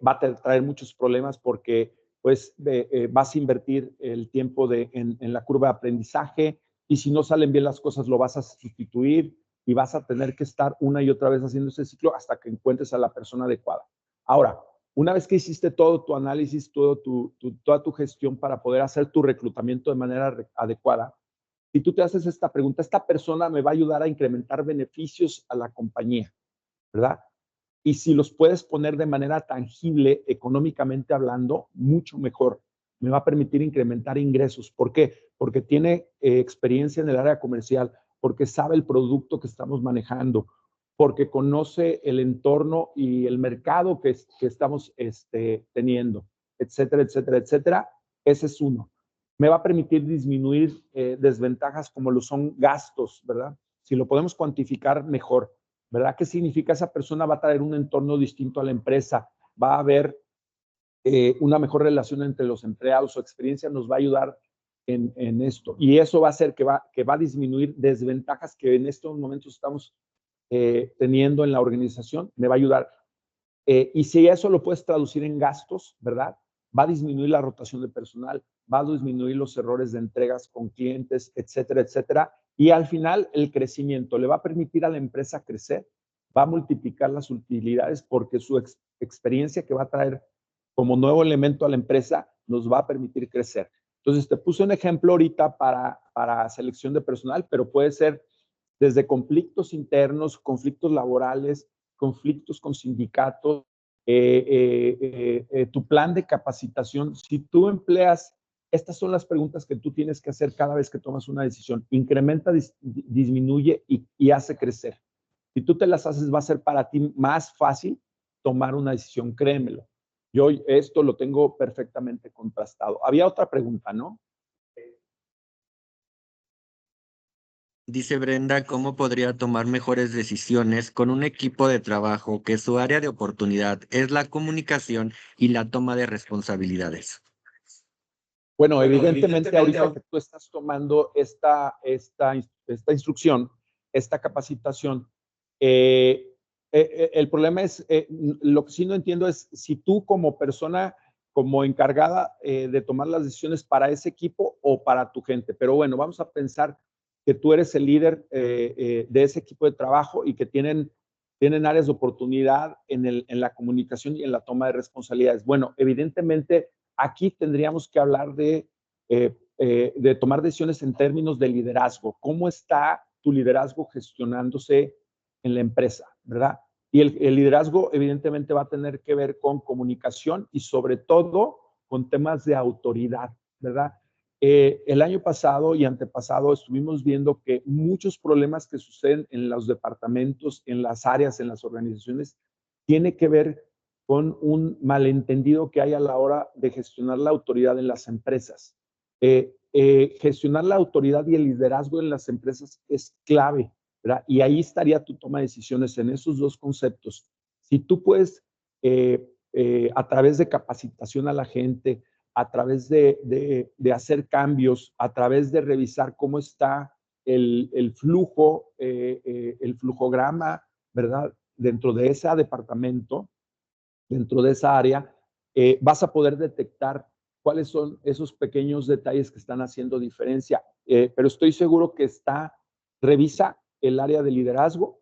va a traer muchos problemas porque pues vas a invertir el tiempo en la curva de aprendizaje y si no salen bien las cosas lo vas a sustituir y vas a tener que estar una y otra vez haciendo ese ciclo hasta que encuentres a la persona adecuada. Ahora, una vez que hiciste todo tu análisis, toda tu gestión para poder hacer tu reclutamiento de manera adecuada, si tú te haces esta pregunta, esta persona me va a ayudar a incrementar beneficios a la compañía, ¿verdad? Y si los puedes poner de manera tangible, económicamente hablando, mucho mejor. Me va a permitir incrementar ingresos. ¿Por qué? Porque tiene experiencia en el área comercial, porque sabe el producto que estamos manejando, porque conoce el entorno y el mercado que estamos teniendo, etcétera, etcétera, etcétera. Ese es uno. Me va a permitir disminuir desventajas como lo son gastos, ¿verdad? Si lo podemos cuantificar mejor, ¿verdad? ¿Qué significa? Esa persona va a traer un entorno distinto a la empresa, va a haber una mejor relación entre los empleados, su experiencia nos va a ayudar en esto. Y eso va a hacer que va a disminuir desventajas que en estos momentos estamos teniendo en la organización, me va a ayudar. Y si eso lo puedes traducir en gastos, ¿verdad? Va a disminuir la rotación de personal, va a disminuir los errores de entregas con clientes, etcétera, etcétera. Y al final, el crecimiento le va a permitir a la empresa crecer, va a multiplicar las utilidades porque su experiencia que va a traer como nuevo elemento a la empresa nos va a permitir crecer. Entonces, te puse un ejemplo ahorita para selección de personal, pero puede ser desde conflictos internos, conflictos laborales, conflictos con sindicatos, tu plan de capacitación. Si tú empleas, estas son las preguntas que tú tienes que hacer cada vez que tomas una decisión. Incrementa, disminuye y hace crecer. Si tú te las haces, va a ser para ti más fácil tomar una decisión, créemelo. Yo esto lo tengo perfectamente contrastado. Había otra pregunta, ¿no? Dice Brenda, ¿cómo podría tomar mejores decisiones con un equipo de trabajo que su área de oportunidad es la comunicación y la toma de responsabilidades? Bueno, evidentemente ahorita que tú estás tomando esta instrucción, esta capacitación, el problema es, lo que sí no entiendo es si tú como persona, como encargada de tomar las decisiones para ese equipo o para tu gente. Pero bueno, vamos a pensar que tú eres el líder de ese equipo de trabajo y que tienen áreas de oportunidad en la comunicación y en la toma de responsabilidades. Bueno, evidentemente aquí tendríamos que hablar de tomar decisiones en términos de liderazgo. ¿Cómo está tu liderazgo gestionándose en la empresa, verdad? Y el liderazgo evidentemente va a tener que ver con comunicación y sobre todo con temas de autoridad, ¿verdad? El año pasado y antepasado estuvimos viendo que muchos problemas que suceden en los departamentos, en las áreas, en las organizaciones, tiene que ver con un malentendido que hay a la hora de gestionar la autoridad en las empresas. Gestionar la autoridad y el liderazgo en las empresas es clave, ¿verdad? Y ahí estaría tu toma de decisiones en esos dos conceptos. Si tú puedes, a través de capacitación a la gente, a través de hacer cambios, a través de revisar cómo está el flujo, el flujograma, ¿verdad? Dentro de ese departamento, dentro de esa área, vas a poder detectar cuáles son esos pequeños detalles que están haciendo diferencia. Pero estoy seguro que revisa el área de liderazgo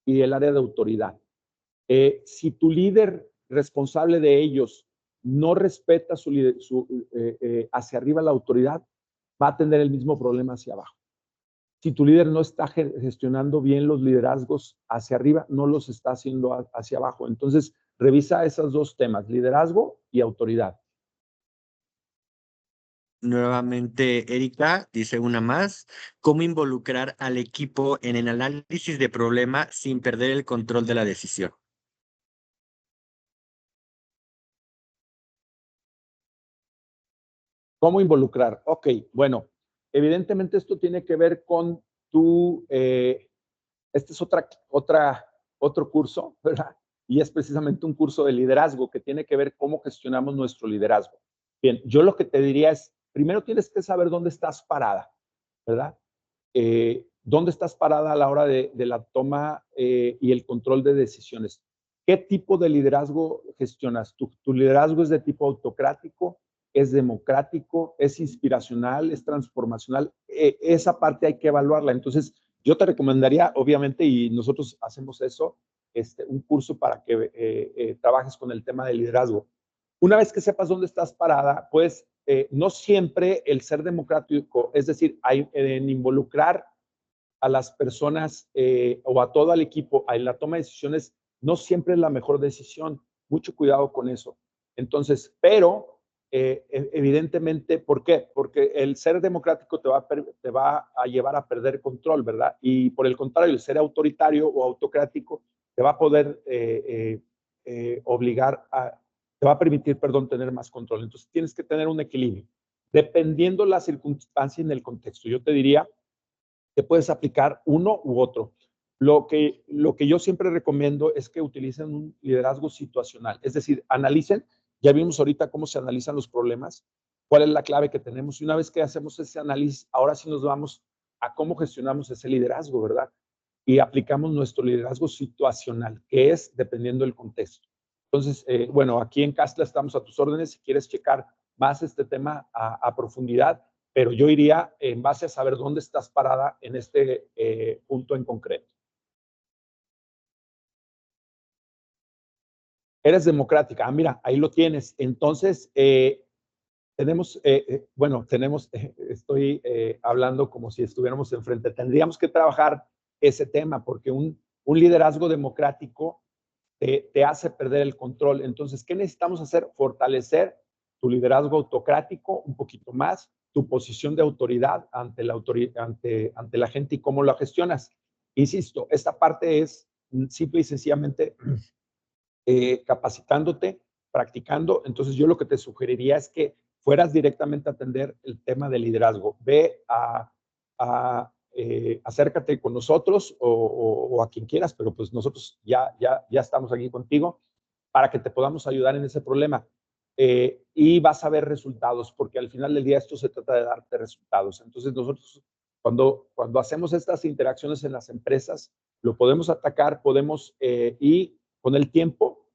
y el área de autoridad. Si tu líder responsable de ellos no respeta hacia arriba la autoridad, va a tener el mismo problema hacia abajo. Si tu líder no está gestionando bien los liderazgos hacia arriba, no los está haciendo hacia abajo. Entonces, revisa esos dos temas, liderazgo y autoridad. Nuevamente, Erika dice una más. ¿Cómo involucrar al equipo en el análisis de problema sin perder el control de la decisión? ¿Cómo involucrar? Ok, bueno, evidentemente esto tiene que ver con tu, este es otro curso, ¿verdad? Y es precisamente un curso de liderazgo que tiene que ver cómo gestionamos nuestro liderazgo. Bien, yo lo que te diría es, primero tienes que saber dónde estás parada, ¿verdad? Dónde estás parada a la hora de la toma y el control de decisiones. ¿Qué tipo de liderazgo gestionas? ¿Tu liderazgo es de tipo autocrático? ¿Es democrático? ¿Es inspiracional? ¿Es transformacional? Esa parte hay que evaluarla. Entonces, yo te recomendaría, obviamente, y nosotros hacemos eso, un curso para que trabajes con el tema de liderazgo. Una vez que sepas dónde estás parada, pues no siempre el ser democrático, es decir, en involucrar a las personas o a todo el equipo en la toma de decisiones, no siempre es la mejor decisión. Mucho cuidado con eso. Entonces, pero evidentemente, ¿por qué? Porque el ser democrático te va a llevar a perder control, ¿verdad? Y por el contrario, el ser autoritario o autocrático te va a poder obligar a, te va a permitir, perdón, tener más control. Entonces, tienes que tener un equilibrio. Dependiendo la circunstancia y en el contexto. Yo te diría, te puedes aplicar uno u otro. Lo que yo siempre recomiendo es que utilicen un liderazgo situacional, es decir, analicen, ya vimos ahorita cómo se analizan los problemas, cuál es la clave que tenemos y una vez que hacemos ese análisis, ahora sí nos vamos a cómo gestionamos ese liderazgo, ¿verdad? Y aplicamos nuestro liderazgo situacional, que es dependiendo del contexto. Entonces, bueno, aquí en Castla estamos a tus órdenes si quieres checar más este tema a profundidad, pero yo iría en base a saber dónde estás parada en este punto en concreto. Eres democrática. Ah, mira, ahí lo tienes. Entonces, estoy hablando como si estuviéramos enfrente. Tendríamos que trabajar ese tema porque un liderazgo democrático te hace perder el control. Entonces, ¿qué necesitamos hacer? Fortalecer tu liderazgo autocrático un poquito más, tu posición de autoridad ante ante la gente y cómo lo gestionas. Insisto, esta parte es simple y sencillamente capacitándote, practicando. Entonces, yo lo que te sugeriría es que fueras directamente a atender el tema de liderazgo. Ve acércate con nosotros o a quien quieras, pero pues nosotros ya estamos aquí contigo para que te podamos ayudar en ese problema. Y vas a ver resultados, porque al final del día esto se trata de darte resultados. Entonces nosotros, cuando hacemos estas interacciones en las empresas, lo podemos atacar, y con el tiempo,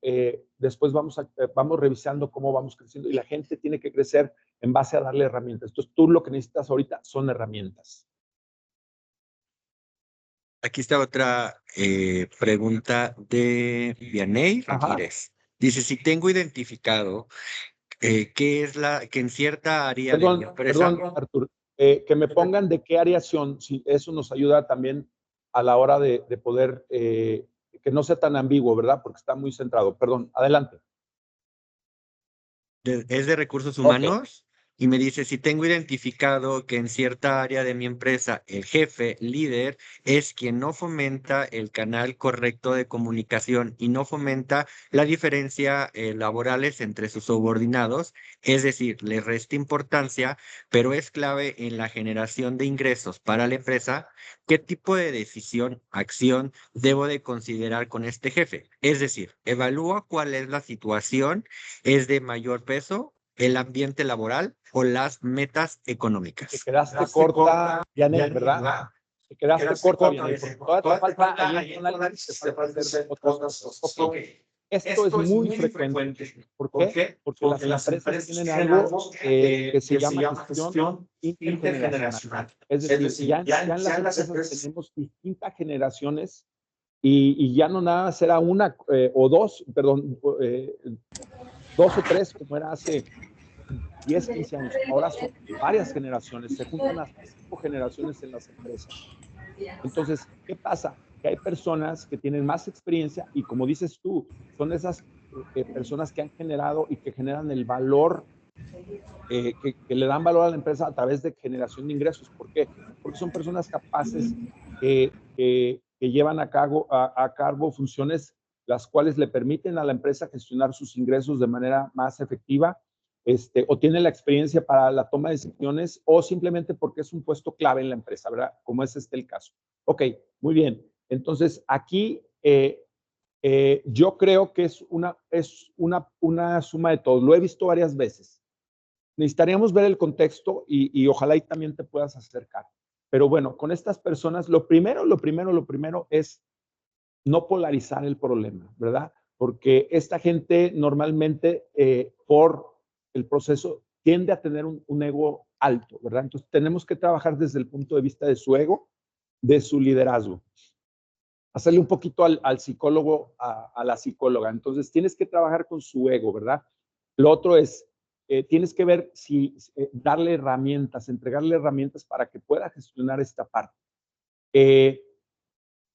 después vamos revisando cómo vamos creciendo y la gente tiene que crecer en base a darle herramientas. Entonces tú lo que necesitas ahorita son herramientas. Aquí está otra pregunta de Vianey Ramírez. Dice, si tengo identificado qué es que en cierta área de mi empresa... Perdón, Artur, que me pongan de qué área son, si eso nos ayuda también a la hora de poder, que no sea tan ambiguo, ¿verdad? Porque está muy centrado. Perdón, adelante. Es de recursos humanos. Y me dice, si tengo identificado que en cierta área de mi empresa el jefe, líder, es quien no fomenta el canal correcto de comunicación y no fomenta la diferencia laborales entre sus subordinados, es decir, le resta importancia, pero es clave en la generación de ingresos para la empresa, ¿qué tipo de decisión, acción debo de considerar con este jefe? Es decir, evalúa cuál es la situación, es de mayor peso el ambiente laboral o las metas económicas. Te quedaste corta, Janet, ¿verdad? Te quedaste corta, Janet, porque todavía te falta ahí en análisis, te falta hacer otras cosas. Ok, esto es muy frecuente. ¿Por qué? Porque las empresas tienen algo que se llama gestión intergeneracional. Es decir, ya en las empresas tenemos distintas generaciones y ya no nada será una o dos, perdón, dos o tres, como era hace 10, 15 años. Ahora son varias generaciones, se juntan hasta 5 generaciones en las empresas. Entonces, ¿qué pasa? Que hay personas que tienen más experiencia y, como dices tú, son esas personas que han generado y que generan el valor, que le dan valor a la empresa a través de generación de ingresos. ¿Por qué? Porque son personas capaces que llevan a cargo funciones las cuales le permiten a la empresa gestionar sus ingresos de manera más efectiva, o tienen la experiencia para la toma de decisiones, o simplemente porque es un puesto clave en la empresa, ¿verdad? Como es el caso. Ok, muy bien. Entonces, aquí yo creo que es una suma de todo. Lo he visto varias veces. Necesitaríamos ver el contexto y ojalá y también te puedas acercar. Pero bueno, con estas personas, lo primero es no polarizar el problema, ¿verdad? Porque esta gente normalmente, por el proceso, tiende a tener un ego alto, ¿verdad? Entonces, tenemos que trabajar desde el punto de vista de su ego, de su liderazgo. Hacerle un poquito al psicólogo, a la psicóloga. Entonces, tienes que trabajar con su ego, ¿verdad? Lo otro es, tienes que ver si darle herramientas, entregarle herramientas para que pueda gestionar esta parte.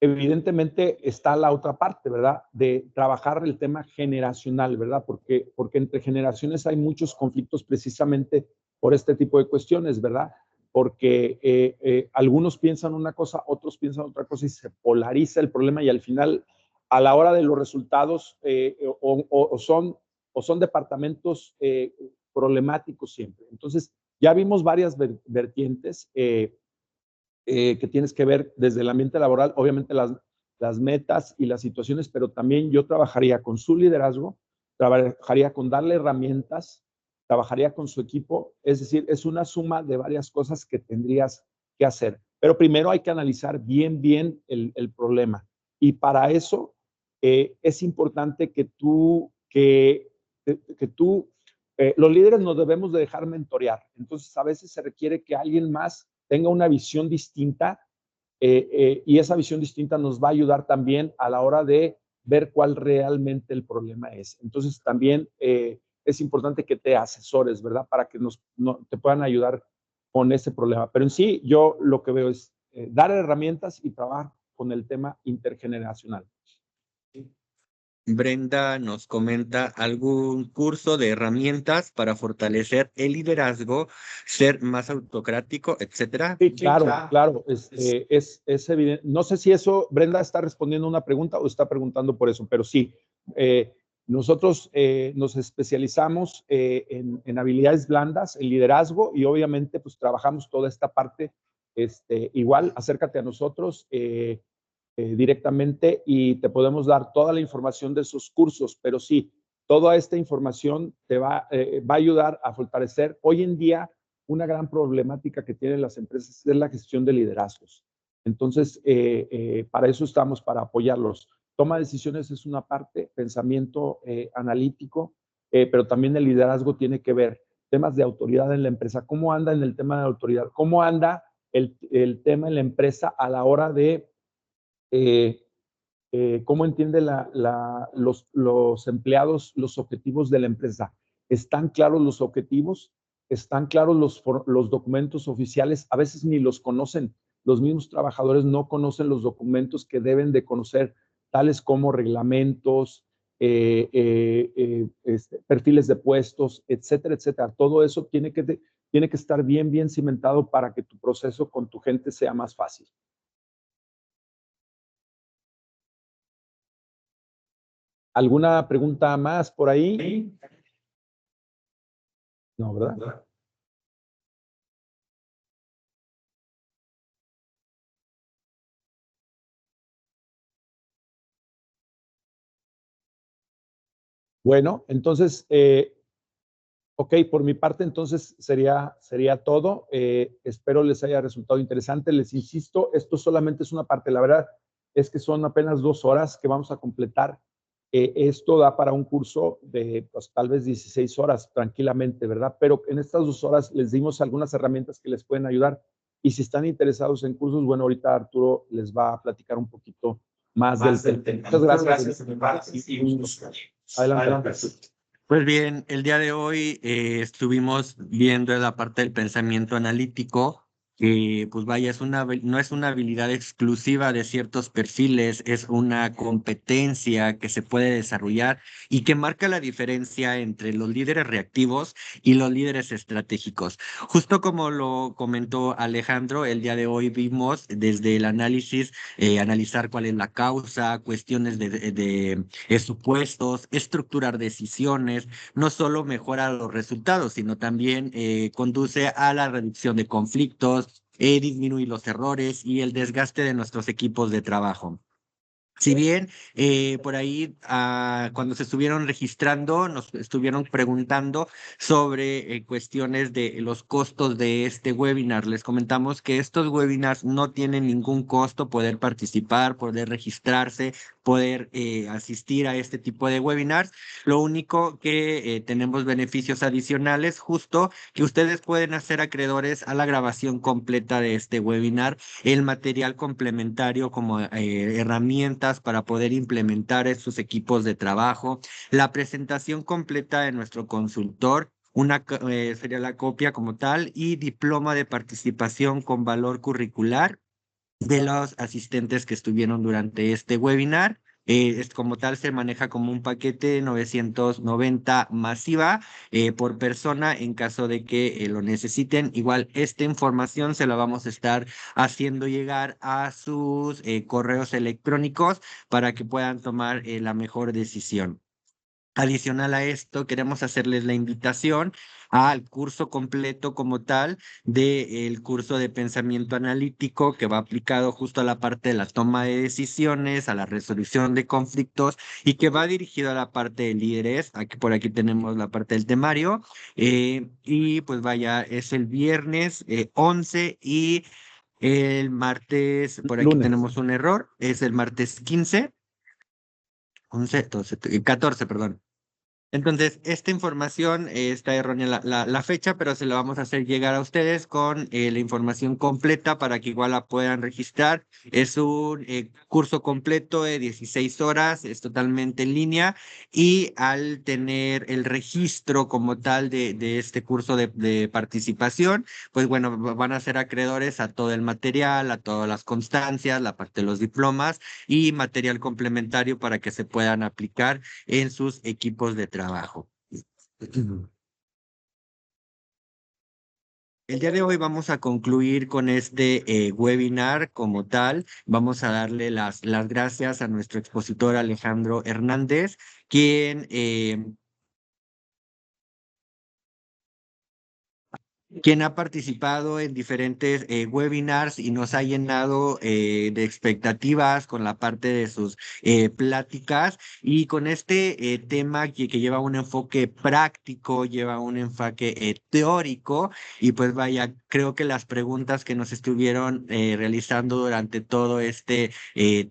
Evidentemente está la otra parte, ¿verdad? De trabajar el tema generacional, ¿verdad? Porque entre generaciones hay muchos conflictos precisamente por este tipo de cuestiones, ¿verdad? Porque algunos piensan una cosa, otros piensan otra cosa y se polariza el problema y al final, a la hora de los resultados, o son departamentos problemáticos siempre. Entonces, ya vimos varias vertientes. Que tienes que ver desde el ambiente laboral, obviamente las metas y las situaciones, pero también yo trabajaría con su liderazgo, trabajaría con darle herramientas, trabajaría con su equipo, es decir, es una suma de varias cosas que tendrías que hacer. Pero primero hay que analizar bien el problema. Y para eso es importante que los líderes nos debemos de dejar mentorear. Entonces, a veces se requiere que alguien más tenga una visión distinta y esa visión distinta nos va a ayudar también a la hora de ver cuál realmente el problema es. Entonces, también es importante que te asesores, ¿verdad? Para que te puedan ayudar con ese problema. Pero en sí, yo lo que veo es dar herramientas y trabajar con el tema intergeneracional. Brenda nos comenta algún curso de herramientas para fortalecer el liderazgo, ser más autocrático, etcétera. Sí, claro. Es evidente. No sé si eso, Brenda está respondiendo una pregunta o está preguntando por eso, pero sí. Nosotros nos especializamos en habilidades blandas, en liderazgo y obviamente pues trabajamos toda esta parte. Igual, acércate a nosotros directamente y te podemos dar toda la información de esos cursos, pero sí, toda esta información te va a ayudar a fortalecer. Hoy en día, una gran problemática que tienen las empresas es la gestión de liderazgos. Entonces, para eso estamos, para apoyarlos. Toma de decisiones es una parte, pensamiento analítico, pero también el liderazgo tiene que ver temas de autoridad en la empresa. ¿Cómo anda en el tema de autoridad? ¿Cómo anda el tema en la empresa a la hora de cómo entiende los empleados los objetivos de la empresa? ¿Están claros los objetivos? ¿Están claros los documentos oficiales? A veces ni los conocen. Los mismos trabajadores no conocen los documentos que deben de conocer, tales como reglamentos, perfiles de puestos, etcétera, etcétera. Todo eso tiene que estar bien cimentado para que tu proceso con tu gente sea más fácil. ¿Alguna pregunta más por ahí? No, ¿verdad? Bueno, entonces, ok, por mi parte, entonces sería todo. Espero les haya resultado interesante. Les insisto, esto solamente es una parte. La verdad es que son apenas 2 horas que vamos a completar. Esto da para un curso de pues, tal vez 16 horas tranquilamente, ¿verdad? Pero en estas 2 horas les dimos algunas herramientas que les pueden ayudar. Y si están interesados en cursos, bueno, ahorita Arturo les va a platicar un poquito más del tema. Muchas gracias. Adelante. Pues bien, el día de hoy estuvimos viendo la parte del pensamiento analítico, que pues vaya, no es una habilidad exclusiva de ciertos perfiles, es una competencia que se puede desarrollar y que marca la diferencia entre los líderes reactivos y los líderes estratégicos. Justo como lo comentó Alejandro, el día de hoy vimos desde el análisis, analizar cuál es la causa, cuestiones de supuestos, estructurar decisiones, no solo mejora los resultados, sino también conduce a la reducción de conflictos, disminuye los errores y el desgaste de nuestros equipos de trabajo. Si bien por ahí cuando se estuvieron registrando nos estuvieron preguntando sobre cuestiones de los costos de este webinar. Les comentamos que estos webinars no tienen ningún costo poder participar, poder registrarse, poder asistir a este tipo de webinars. Lo único que tenemos beneficios adicionales, justo que ustedes pueden hacer acreedores a la grabación completa de este webinar, el material complementario como herramientas para poder implementar en sus equipos de trabajo, la presentación completa de nuestro consultor. Sería la copia como tal y diploma de participación con valor curricular de los asistentes que estuvieron durante este webinar. Como tal, se maneja como un paquete de 990 masiva por persona en caso de que lo necesiten. Igual, esta información se la vamos a estar haciendo llegar a sus correos electrónicos para que puedan tomar la mejor decisión. Adicional a esto, queremos hacerles la invitación al curso completo como tal del curso de pensamiento analítico que va aplicado justo a la parte de la toma de decisiones, a la resolución de conflictos y que va dirigido a la parte de líderes. Aquí por aquí tenemos la parte del temario y pues vaya, es el viernes 11 y el martes, por aquí Lunes. tenemos un error, es el martes 15, 11, 12, 14, perdón. Entonces, esta información está errónea la fecha, pero se la vamos a hacer llegar a ustedes con la información completa para que igual la puedan registrar. Es un curso completo de 16 horas, es totalmente en línea y al tener el registro como tal de este curso de participación, pues bueno, van a ser acreedores a todo el material, a todas las constancias, la parte de los diplomas y material complementario para que se puedan aplicar en sus equipos de trabajo. El día de hoy vamos a concluir con este webinar como tal. Vamos a darle las gracias a nuestro expositor Alejandro Hernández, quien ha participado en diferentes webinars y nos ha llenado de expectativas con la parte de sus pláticas y con este tema que lleva un enfoque práctico, lleva un enfoque teórico y pues vaya, creo que las preguntas que nos estuvieron realizando durante todo este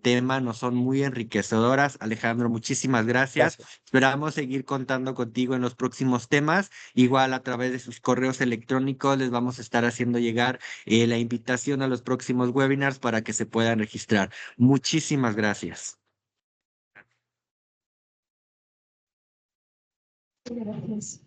tema nos son muy enriquecedoras. Alejandro, muchísimas gracias. Gracias. Esperamos seguir contando contigo en los próximos temas. Igual a través de sus correos electrónicos les vamos a estar haciendo llegar la invitación a los próximos webinars para que se puedan registrar. Muchísimas gracias. Gracias.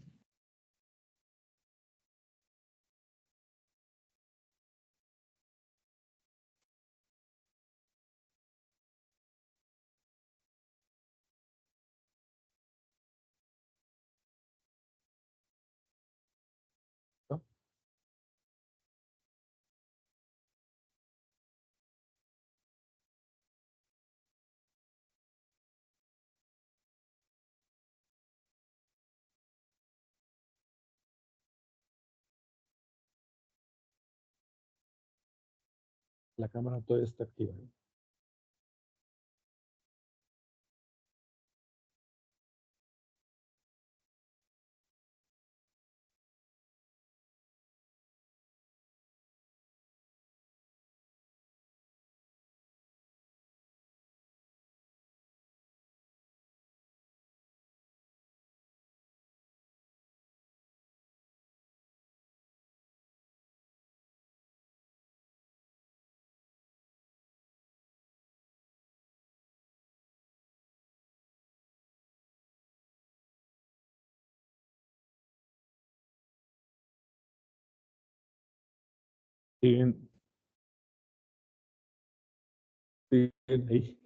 La cámara todavía está activa. Siguen ahí.